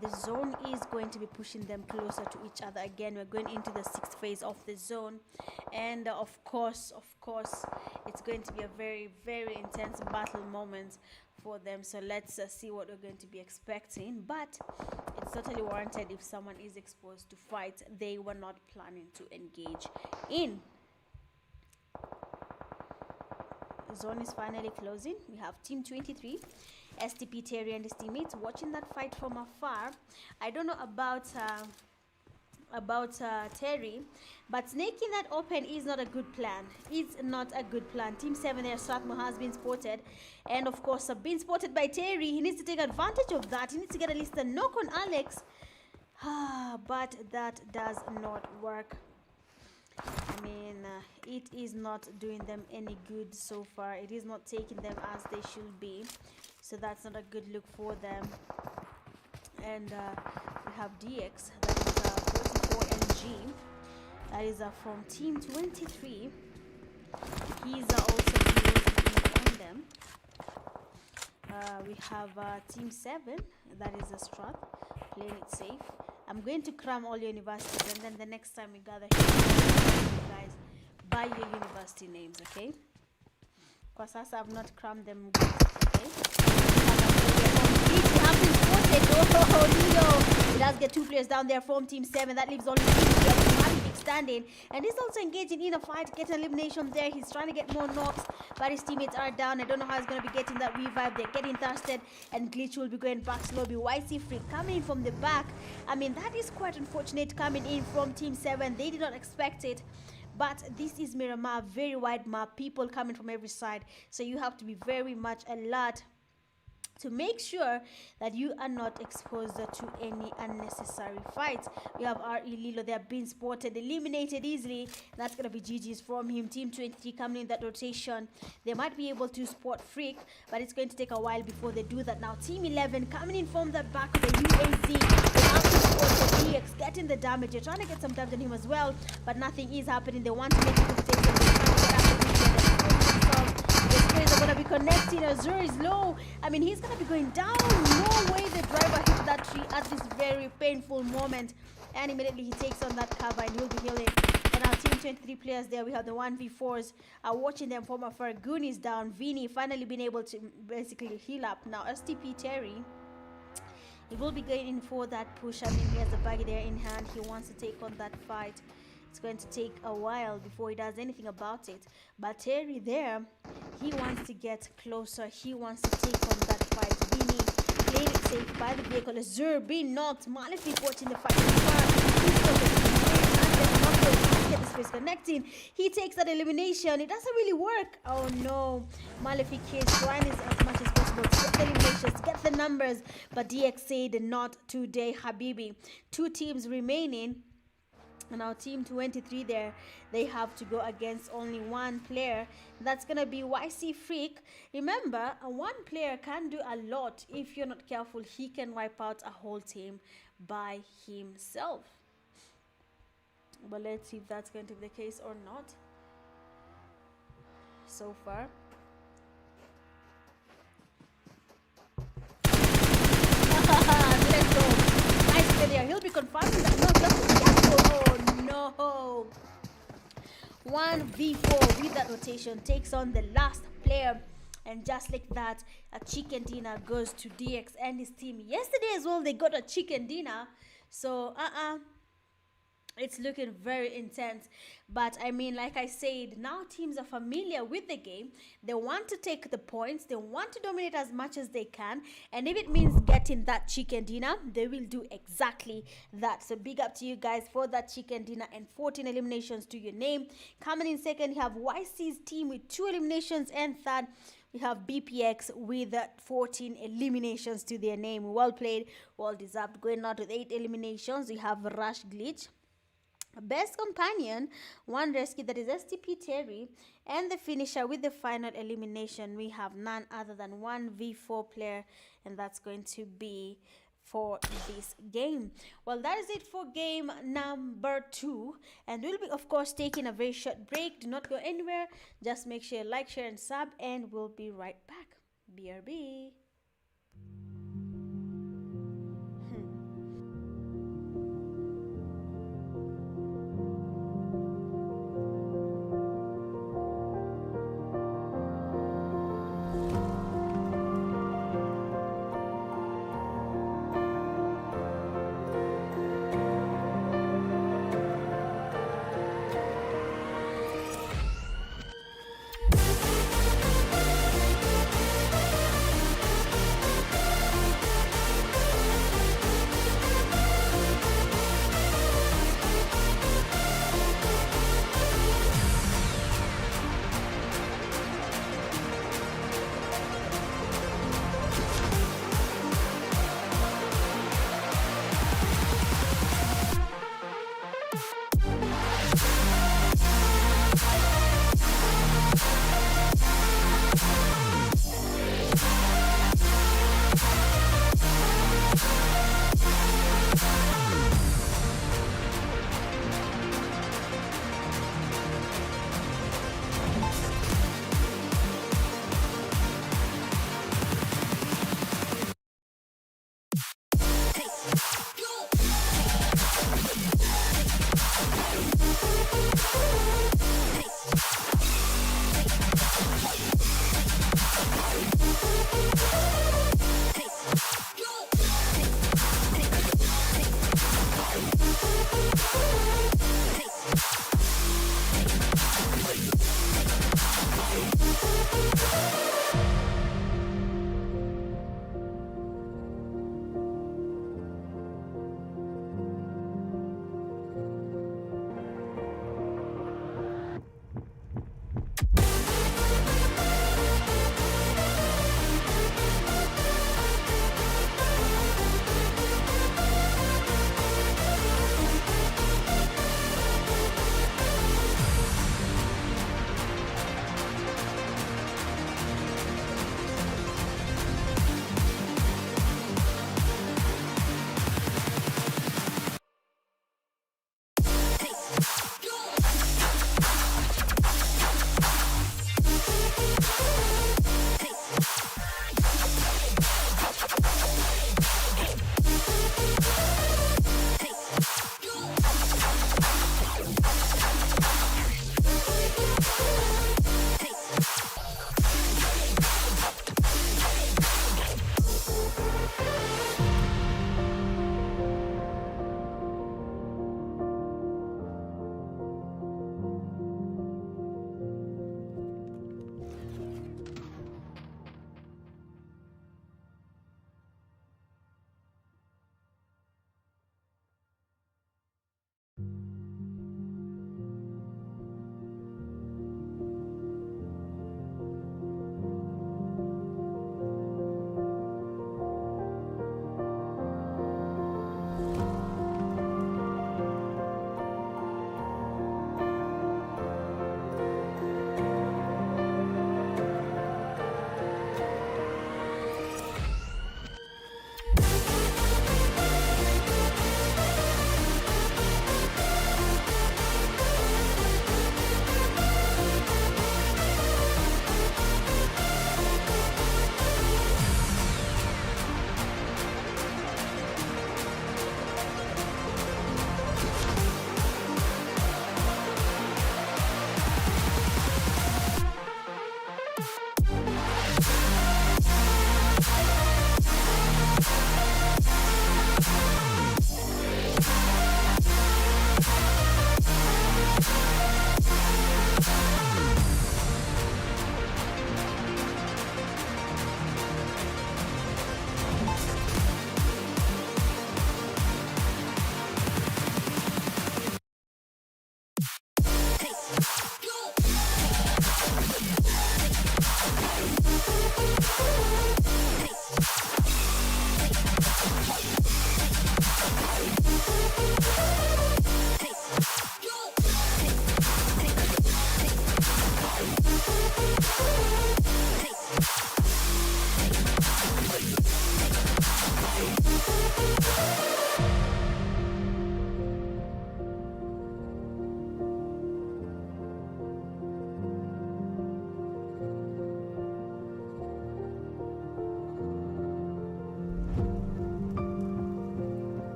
A: The zone is going to be pushing them closer to each other. Again, we're going into the 6th phase of the zone, and of course, it's going to be a very, very intense battle moment for them. So let's see what we're going to be expecting, but it's totally warranted if someone is exposed to fight they were not planning to engage in. Zone is finally closing. We have Team 23, STP Terry and his teammates watching that fight from afar. I don't know about Terry, but snaking that open is not a good plan. It's not a good plan. Team 7 there, Strathmore has been spotted, and of course been spotted by Terry. He needs to take advantage of that. He needs to get at least a knock on Alex, but that does not work. I mean, it is not doing them any good so far. It is not taking them as they should be, so that's not a good look for them. And we have DX, that is 44NG, that is from Team 23. He's also close on them. We have Team 7, that is a Strat, playing it safe. I'm going to cram all your universities, and then the next time we gather here, you guys buy your university names, okay? Because as I've not crammed them, okay? Oh, Leo! It does get 2 players down there from Team 7. That leaves only 3 players standing, and he's also engaging in a fight, getting elimination there. He's trying to get more knocks, but his teammates are down. I don't know how he's going to be getting that revive. They're getting thirsted, and Glitch will be going back slowly. YC Freak coming in from the back. I mean, that is quite unfortunate coming in from Team 7. They did not expect it. But this is Miramar, very wide map, people coming from every side, so you have to be very much alert to make sure that you are not exposed to any unnecessary fights. We have R.E. Lilo, they have been spotted, eliminated easily. That's going to be GG's from him. Team 23 coming in that rotation. They might be able to spot Freak, but it's going to take a while before they do that. Now, Team 11 coming in from the back of the UAZ. They have to spot the DX, getting the damage. They're trying to get some damage on him as well, but nothing is happening. They want to make a mistake. They're trying to get after the sprays are going to be connecting. Azure is low. I mean, he's going to be going down. No way the driver hit that tree at this very painful moment. And immediately he takes on that cover and he'll be healing. And our Team 23 players there, we have the 1v4s. Watching them from afar. Goon is down. Vinny finally been able to basically heal up. Now, STP Terry, he will be going in for that push. I mean, he has the baggy there in hand. He wants to take on that fight. It's going to take a while before he does anything about it. But Terry there, he wants to get closer. He wants to take on that fight. Vinny playing it safe by the vehicle. Azure being knocked. Malefic watching the fight. Get the space connecting. He takes that elimination. It doesn't really work. Oh no. Malefic is trying as much as possible to get the eliminations, get the numbers. But DX said not today, Habibi. 2 teams remaining. And our Team 23 there, they have to go against only 1 player. That's going to be YC Freak. Remember, one player can do a lot. If you're not careful, he can wipe out a whole team by himself. But let's see if that's going to be the case or not. So far. Let's go. Nice play there. He'll be confirming that. No, just be careful. Oh no. 1v4 with that rotation takes on the last player. And just like that, a chicken dinner goes to DX and his team. Yesterday as well, they got a chicken dinner. So, it's looking very intense. But I mean, like I said, now teams are familiar with the game. They want to take the points. They want to dominate as much as they can. And if it means getting that chicken dinner, they will do exactly that. So big up to you guys for that chicken dinner and 14 eliminations to your name. Coming in second, you have YC's team with 2 eliminations. And third, we have BPX with 14 eliminations to their name. Well played, well deserved. Going out with 8 eliminations, we have Rush Glitch. Best companion, 1 rescue, that is STP Terry, and the finisher with the final elimination, we have none other than 1v4 player, and that's going to be for this game. Well, that is it for game number 2, and we'll be of course taking a very short break. Do not go anywhere, just make sure you like, share and sub, and we'll be right back. BRB.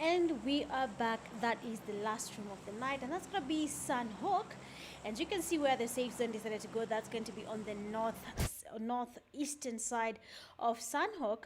A: And we are back. That is the last room of the night, and that's gonna be Sunhawk. And you can see where the safe zone decided to go. That's going to be on the northeastern side of Sunhawk.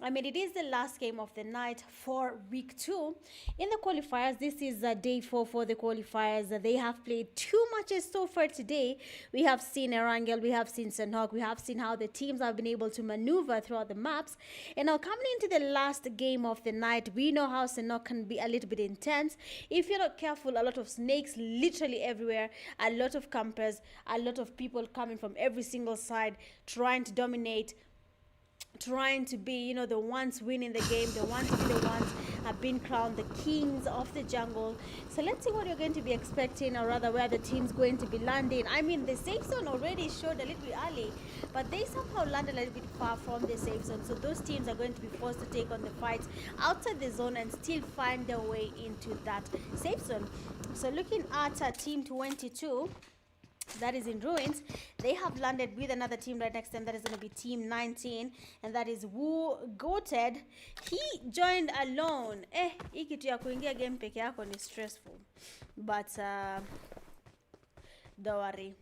A: I mean, it is the last game of the night for week 2 in the qualifiers. This is day 4 for the qualifiers. They have played 2 matches so far today. We have seen Erangel, we have seen Sunhawk, we have seen how the teams have been able to maneuver throughout the maps. And now coming into the last game of the night, we know how Sunhawk can be a little bit intense. If you're not careful, a lot of snakes literally everywhere, a lot of campers, a lot of people coming from every single side trying to dominate, trying to be, you know, the ones winning the game, the ones to be the ones have been crowned the kings of the jungle. So let's see what you're going to be expecting, or rather where the team's going to be landing. I mean, the safe zone already showed a little bit early, but they somehow landed a little bit far from the safe zone. So those teams are going to be forced to take on the fights outside the zone and still find their way into that safe zone. So looking at team 22, that is in ruins, they have landed with another team right next to them. That is going to be team 19, and that is Wu Goated. He joined alone. Hii kitu ya kuingia game peke yako ni stressful, but don't worry,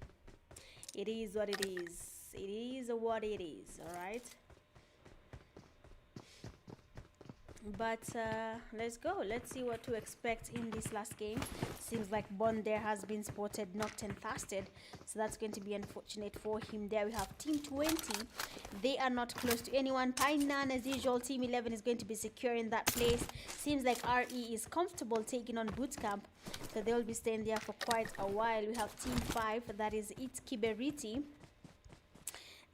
A: it is what it is. It is what it is. All right, but let's go. Let's see what to expect in this last game. Seems like Bond there has been spotted, knocked and fasted, so that's going to be unfortunate for him. There we have team 20. They are not close to anyone. Painan, as usual, team 11 is going to be securing that place. Seems like RE is comfortable taking on Bootcamp, so they will be staying there for quite a while. We have team 5, that is It's Kiberiti,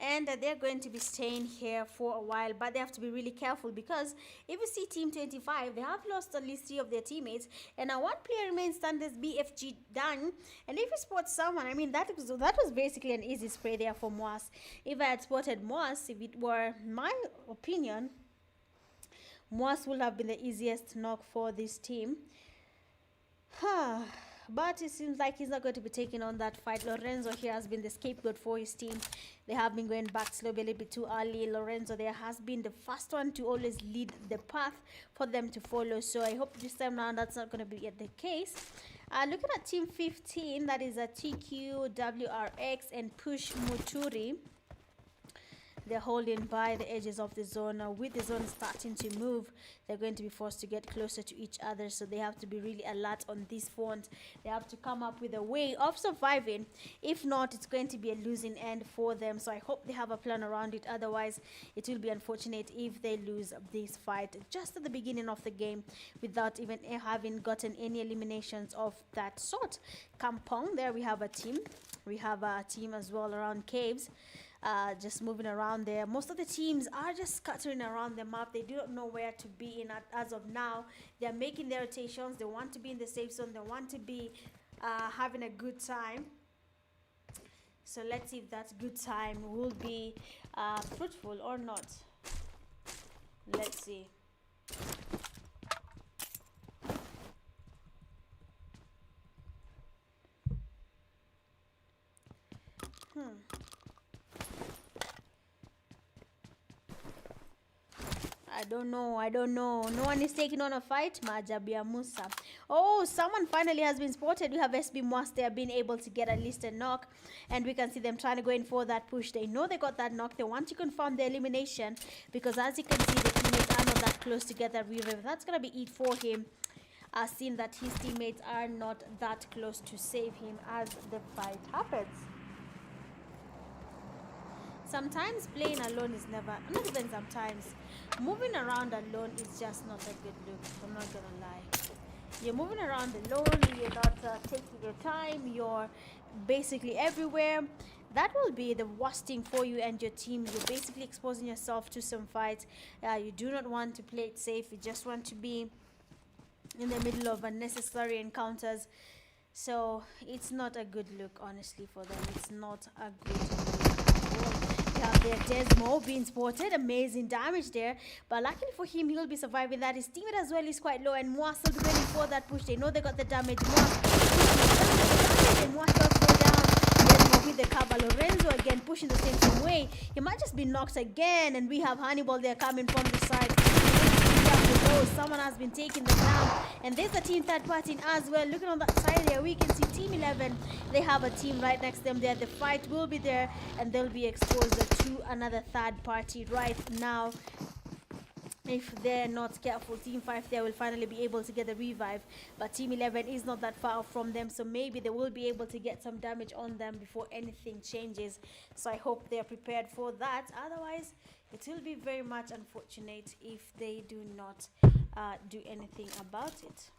A: and they're going to be staying here for a while, but they have to be really careful, because if you see team 25, they have lost at least 3 of their teammates, and now 1 player remains standards BFG done. And if you spot someone, I mean, that was basically an easy spray there for Moas. If I had spotted Moas, if it were my opinion, Moas would have been the easiest knock for this team. But it seems like he's not going to be taking on that fight. Lorenzo here has been the scapegoat for his team. They have been going back slowly, a little bit too early. Lorenzo there has been the first one to always lead the path for them to follow. So I hope this time around that's not going to be the case. Looking at team 15, that is a TQ, WRX, and Push Muturi. They're holding by the edges of the zone. With the zone starting to move, they're going to be forced to get closer to each other, so they have to be really alert on this front. They have to come up with a way of surviving. If not, it's going to be a losing end for them, so I hope they have a plan around it. Otherwise, it will be unfortunate if they lose this fight just at the beginning of the game without even having gotten any eliminations of that sort. Kampong, there we have a team. We have a team as well around caves. Just moving around there. Most of the teams are just scattering around the map. They do not know where to be in as of now. They're making their rotations. They want to be in the safe zone. They want to be having a good time. So let's see if that good time will be fruitful or not. Let's see. I don't know. No one is taking on a fight. Majabia Musa. Oh, someone finally has been spotted. We have SB Moas there being able to get at least a knock. And we can see them trying to go in for that push. They know they got that knock. They want to confirm the elimination, because as you can see, the teammates are not that close together. That's going to be it for him. Seeing that his teammates are not that close to save him as the fight happens. Sometimes playing alone is never, not even sometimes, moving around alone is just not a good look. I'm not gonna lie. You're moving around alone, you're not taking your time, you're basically everywhere. That will be the worst thing for you and your team. You're basically exposing yourself to some fights. You do not want to play it safe. You just want to be in the middle of unnecessary encounters. So it's not a good look, honestly, for them. It's not a good look. We have there Desmo being spotted. Amazing damage there. But luckily for him, he'll be surviving that. His teammate as well is quite low. And Moas will be ready for that push. They know they got the damage. Moas does go down. Desmo with the cover. Lorenzo again pushing the same way. He might just be knocked again. And we have Hannibal there coming from the side. Oh, someone has been taking them down. And there's a team third party as well. Looking on that side there, we can see Team 11. They have a team right next to them there. The fight will be there, and they'll be exposed to another third party right now. If they're not careful, Team 5 there will finally be able to get the revive, but Team 11 is not that far from them, so maybe they will be able to get some damage on them before anything changes. So I hope they're prepared for that. Otherwise, it will be very much unfortunate if they do not do anything about it.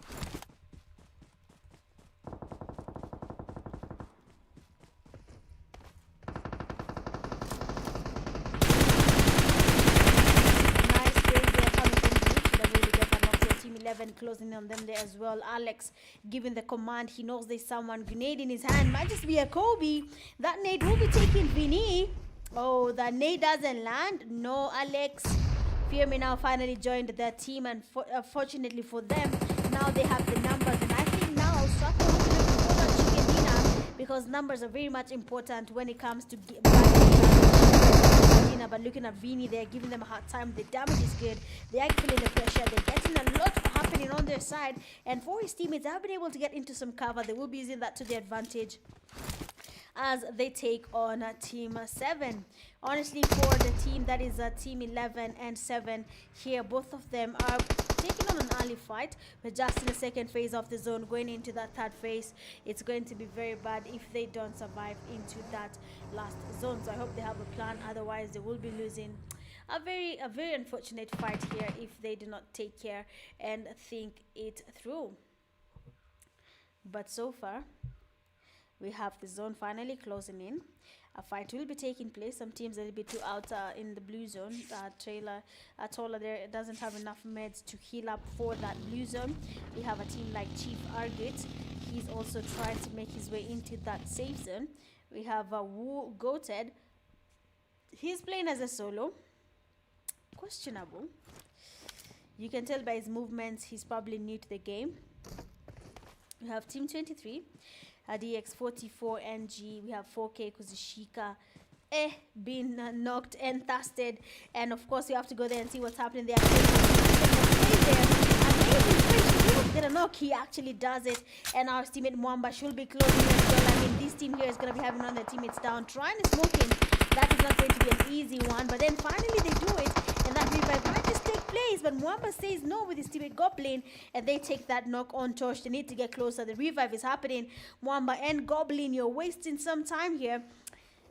A: Closing on them there as well. Alex giving the command. He knows there's someone. Grenade in his hand. Might just be a Kobe. That nade will be taking Vinny. Oh, that nade doesn't land. No, Alex. Fear Me Now finally joined their team, and fortunately for them, now they have the numbers. And I think now Saka will be looking for that chicken dinner, because numbers are very much important when it comes to but looking at Vini, they're giving them a hard time. The damage is good. They are feeling the pressure. They're getting a lot happening on their side. And for his teammates, they have been able to get into some cover. They will be using that to their advantage as they take on Team 7. Honestly, for the team that is Team 11 and 7 here, both of them are taking on an early fight. We're just in the second phase of the zone, going into that third phase. It's going to be very bad if they don't survive into that last zone. So I hope they have a plan, otherwise they will be losing a very unfortunate fight here if they do not take care and think it through. But so far, we have the zone finally closing in. A fight will be taking place. Some teams a little bit too out in the blue zone. Tola there doesn't have enough meds to heal up for that blue zone. We have a team like Chief Argit. He's also trying to make his way into that safe zone. We have Wu Goated. He's playing as a solo. Questionable. You can tell by his movements he's probably new to the game. We have Team 23. DX44NG, we have 4K Kuzushika being knocked and thirsted, and of course you have to go there and see what's happening there. Amazing get a knock. He actually does it, and our teammate Mwamba should be closing as well. I mean, this team here is going to be having one of their teammates down, trying to smoke him. That is not going to be an easy one, but then finally they do it, and that revive might just take place, but Mwamba says no with his teammate Goblin, and they take that knock on Tosh. They need to get closer. The revive is happening. Mwamba and Goblin, you're wasting some time here.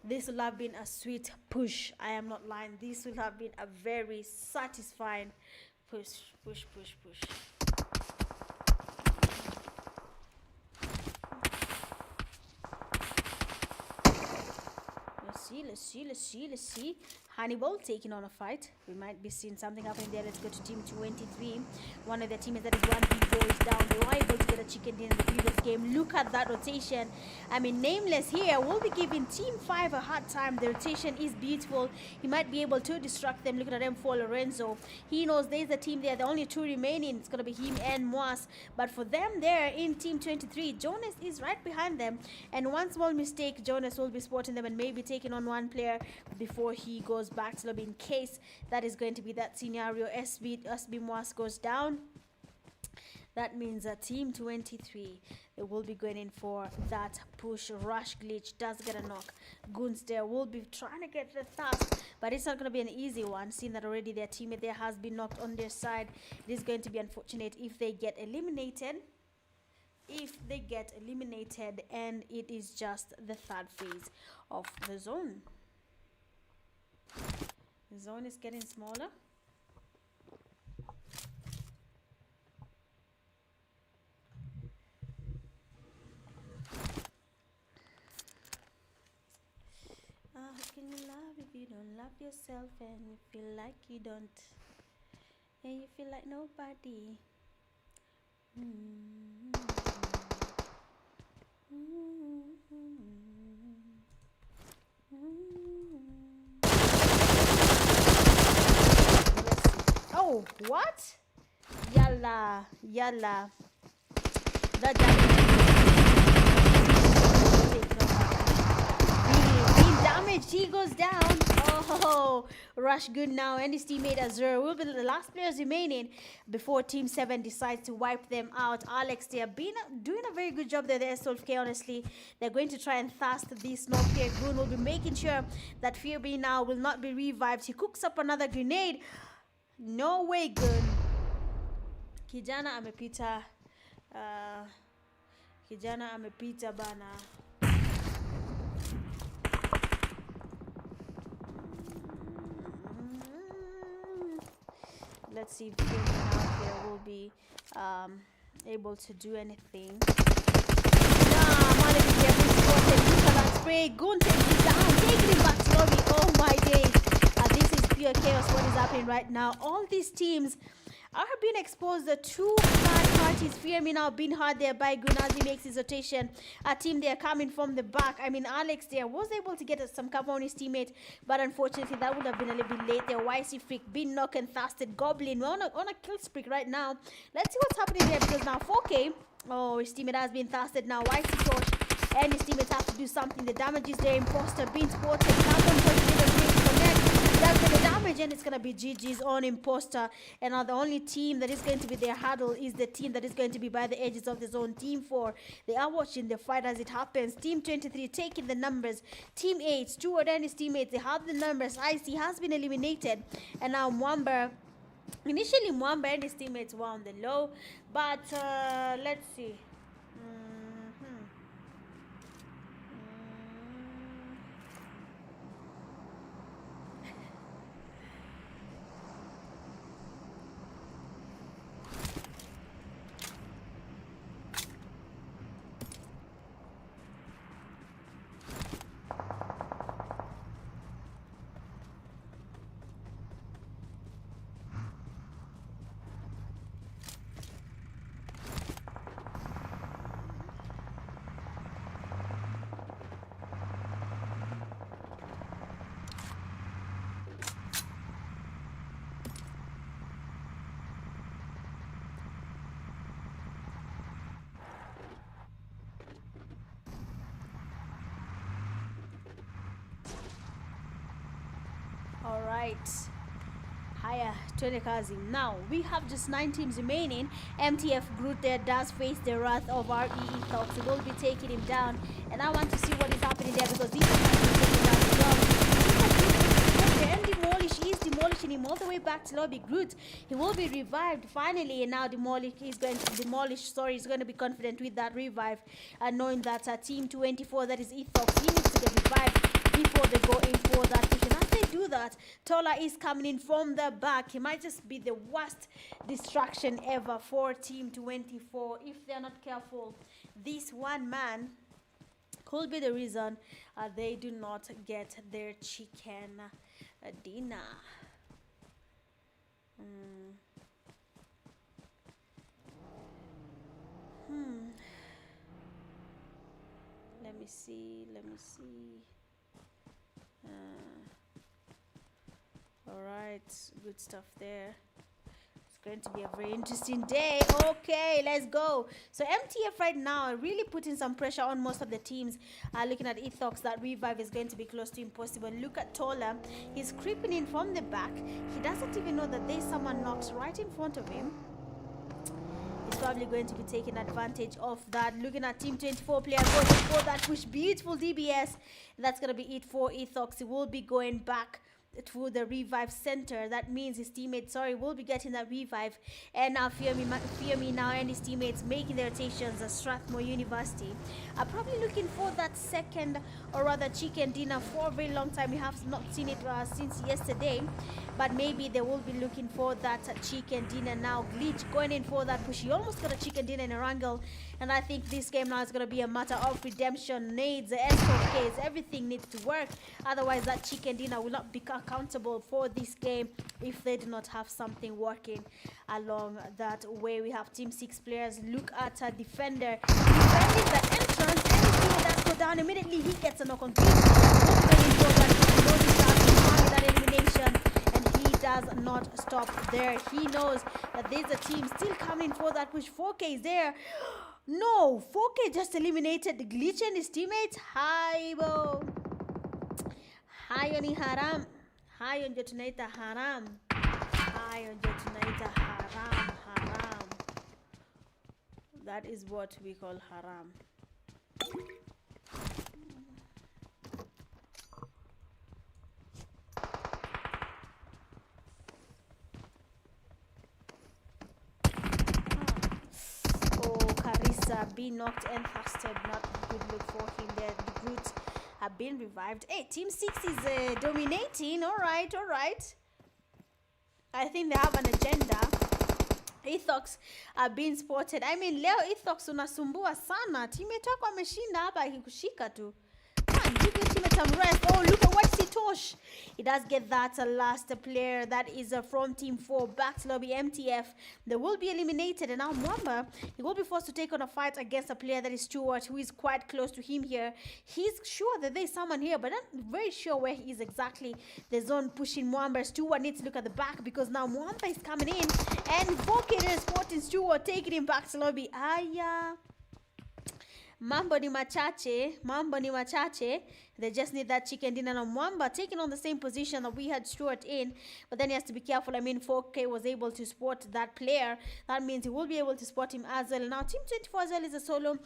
A: This will have been a sweet push. I am not lying. This will have been a very satisfying push. Let's see. Hannibal taking on a fight. We might be seeing something happening there. Let's go to Team 23. One of their teammates that is 1v4 is down. They were able to get a chicken dinner in the previous game. Look at that rotation. I mean, Nameless here will be giving Team 5 a hard time. The rotation is beautiful. He might be able to distract them. Look at them for Lorenzo. He knows there's a team there. The only two remaining. It's going to be him and Moas. But for them there in Team 23, Jonas is right behind them. And one small mistake, Jonas will be spotting them and maybe taking on one player before he goes back to lobby, in case that is going to be that scenario. SB Moas goes down. That means Team 23, they will be going in for that push. Rush Glitch does get a knock. Goons there will be trying to get the task, but it's not going to be an easy one, seeing that already their teammate there has been knocked on their side. It is going to be unfortunate if they get eliminated. And it is just the third phase of the zone. The zone is getting smaller. How can you love if you don't love yourself, and you feel like you don't, and you feel like nobody? Oh, what? Yalla. That damage. He goes down. Oh, Rush good now, and his teammate Azure will be the last players remaining before Team 7 decides to wipe them out. Alex, they have been doing a very good job there, the S12K, honestly. They're going to try and fast this Snow Pierre. Goon will be making sure that Fearby now will not be revived. He cooks up another grenade. No way, Goon. Kijana amepita. Kijana amepita bana. Let's see if Fearby will be able to do anything. Look at that spray. Goon takes it down, taking him back to lobby. Oh my days. This is pure chaos. What is happening right now? All these teams are being exposed to two bad parties. Fear me now being hard there by Goon as he makes his rotation. A team there coming from the back. I mean, Alex there was able to get some cover on his teammate, but unfortunately that would have been a little bit late there. YC Freak being knocked and fasted. Goblin on a kill streak right now. Let's see what's happening there, because now 4K. Oh, his teammate has been fasted now. YC Torch and his teammates have to do something. The damage is there. Imposter being spotted. That's the damage, and it's going to be GG's on Imposter. And now the only team that is going to be their huddle is the team that is going to be by the edges of the zone. Team 4, they are watching the fight as it happens. Team 23 taking the numbers. Team 8, Stuart and his teammates, they have the numbers. IC has been eliminated. And now Mwamba, initially Mwamba and his teammates were on the low. But let's see. All right, higher 20 kazi. Now we have just 9 teams remaining. MTF Groot there does face the wrath of REE Thoughts. He will be taking him down, and I want to see what is happening there, because these are taking down as well. And Demolish is demolishing him all the way back to lobby. Groot, he will be revived finally, and now Demolish is going to be confident with that revive, knowing that team 24, that is Ethox, he needs to get revived before they go in for that push. And as they do that, Tola is coming in from the back. He might just be the worst distraction ever for team 24 if they're not careful. This one man could be the reason they do not get their chicken dinner. Let me see. All right, good stuff there. It's going to be a very interesting day. Okay, let's go. So MTF right now really putting some pressure on most of the teams. Looking at Ethox, that revive is going to be close to impossible. Look at Tola. He's creeping in from the back. He doesn't even know that there's someone knocked right in front of him. He's probably going to be taking advantage of that. Looking at Team 24 player going for that push. Beautiful DBS. That's going to be it for Ethox. He will be going back to the revive center. That means his teammates, will be getting that revive. And now Fear Me now and his teammates making their rotations at Strathmore University are probably looking for that second, or rather chicken dinner, for a very long time. We have not seen it since yesterday, but maybe they will be looking for that chicken dinner now. Glitch going in for that push. He almost got a chicken dinner in a wrangle, and I think this game now is going to be a matter of redemption. Nades, SOKs, everything needs to work, otherwise that chicken dinner will not be accountable for this game if they do not have something working along that way. We have Team 6 players. Look at a defender defending the entrance, and his team does go down immediately. He gets a knock on that elimination, and he does not stop there. He knows that there's a team still coming for that push. 4K is there. No, 4K just eliminated the Glitch and his teammates. Hi, bo. Hi, Oni Haram. Hayo ndio tunaita haram. Hayo ndio tunaita haram, haram. That is what we call haram. Being knocked and thirsted, not a good look for him there. The Brutes have been revived. Hey, Team 6 is dominating. All right. I think they have an agenda. Ethox are being spotted. I mean, leo Ethox unasumbua sana. Teammate wako ameshinda hapa akikushika tu. Oh, look at what Sitosh. He does get that last player that is from Team 4 back to lobby MTF. They will be eliminated, and now Mwamba, he will be forced to take on a fight against a player that is Stewart, who is quite close to him here. He's sure that there's someone here, but not very sure where he is exactly. The zone pushing Mwamba. Stewart needs to look at the back because now Mwamba is coming in, and 4K is spotting Stewart, taking him back to lobby. Mambo ni machache. They just need that chicken dinner. Now Mwamba taking on the same position that we had Stuart in, but then he has to be careful. I mean, 4K was able to spot that player. That means he will be able to spot him as well. Now Team 24 as well is a solo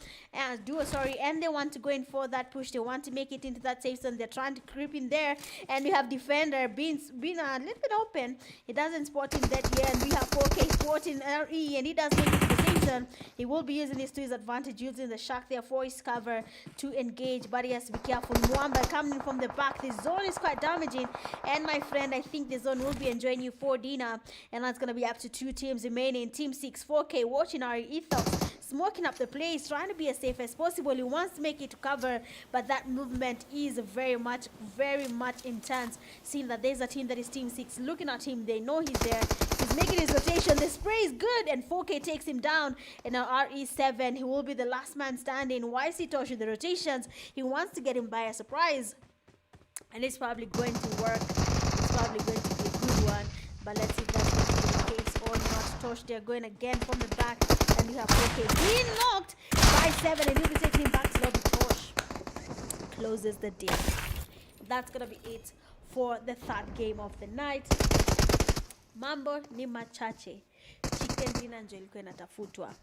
A: duo, and they want to go in for that push. They want to make it into that safe zone. They're trying to creep in there, and we have defender being a little bit open. He doesn't spot him that here, and we have 4K spotting RE, and he does make it to the safe zone. He will be using this to his advantage, using the shark there for his cover to engage, but he has to be careful. Mwamba coming from the back. The zone is quite damaging, and my friend, I think the zone will be enjoying you for dinner, and that's going to be up to 2 teams remaining. Team 6, 4K watching our Ethos, smoking up the place, trying to be as safe as possible. He wants to make it to cover, but that movement is very much intense. Seeing that there's a team that is Team 6 looking at him, they know he's there. He's making his rotation. The spray is good, and 4K takes him down. And now RE7, he will be the last man standing. Why is he touching the rotations? He wants to get him by a surprise, and it's probably going to work. It's probably going to be a good one, but let's see if that's going to be the case or not. Tosh, they're going again from the back, and we have 4K being knocked by 7, and he'll be taking him back to lobby. Tosh closes the deal. That's gonna be it for the 3rd game of the night. Mambo ni machache, chicken dinner ndio ilikuwa inatafutwa.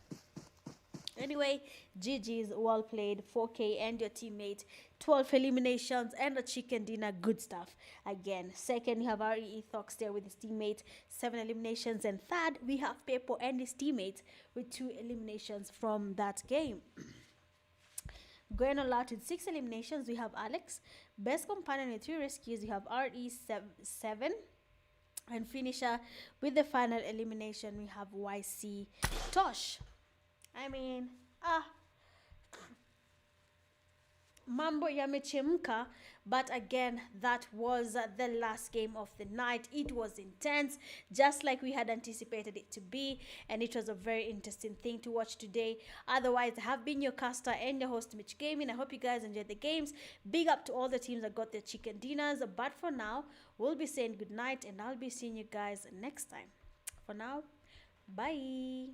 A: Anyway, GG's, well played, 4K and your teammate. 12 eliminations and a chicken dinner, good stuff. Again, second, you have RE Thox there with his teammate, 7 eliminations. And third, we have Pepo and his teammate with 2 eliminations from that game. Going all out with 6 eliminations, we have Alex. Best companion with 3 rescues, we have RE7. And finisher with the final elimination, we have YC Tosh. I mean, mambo yamechemka, but again, that was the last game of the night. It was intense, just like we had anticipated it to be, and it was a very interesting thing to watch today. Otherwise, I have been your caster and your host, Mitch Gaming. I hope you guys enjoyed the games. Big up to all the teams that got their chicken dinners, but for now, we'll be saying good night, and I'll be seeing you guys next time. For now, bye.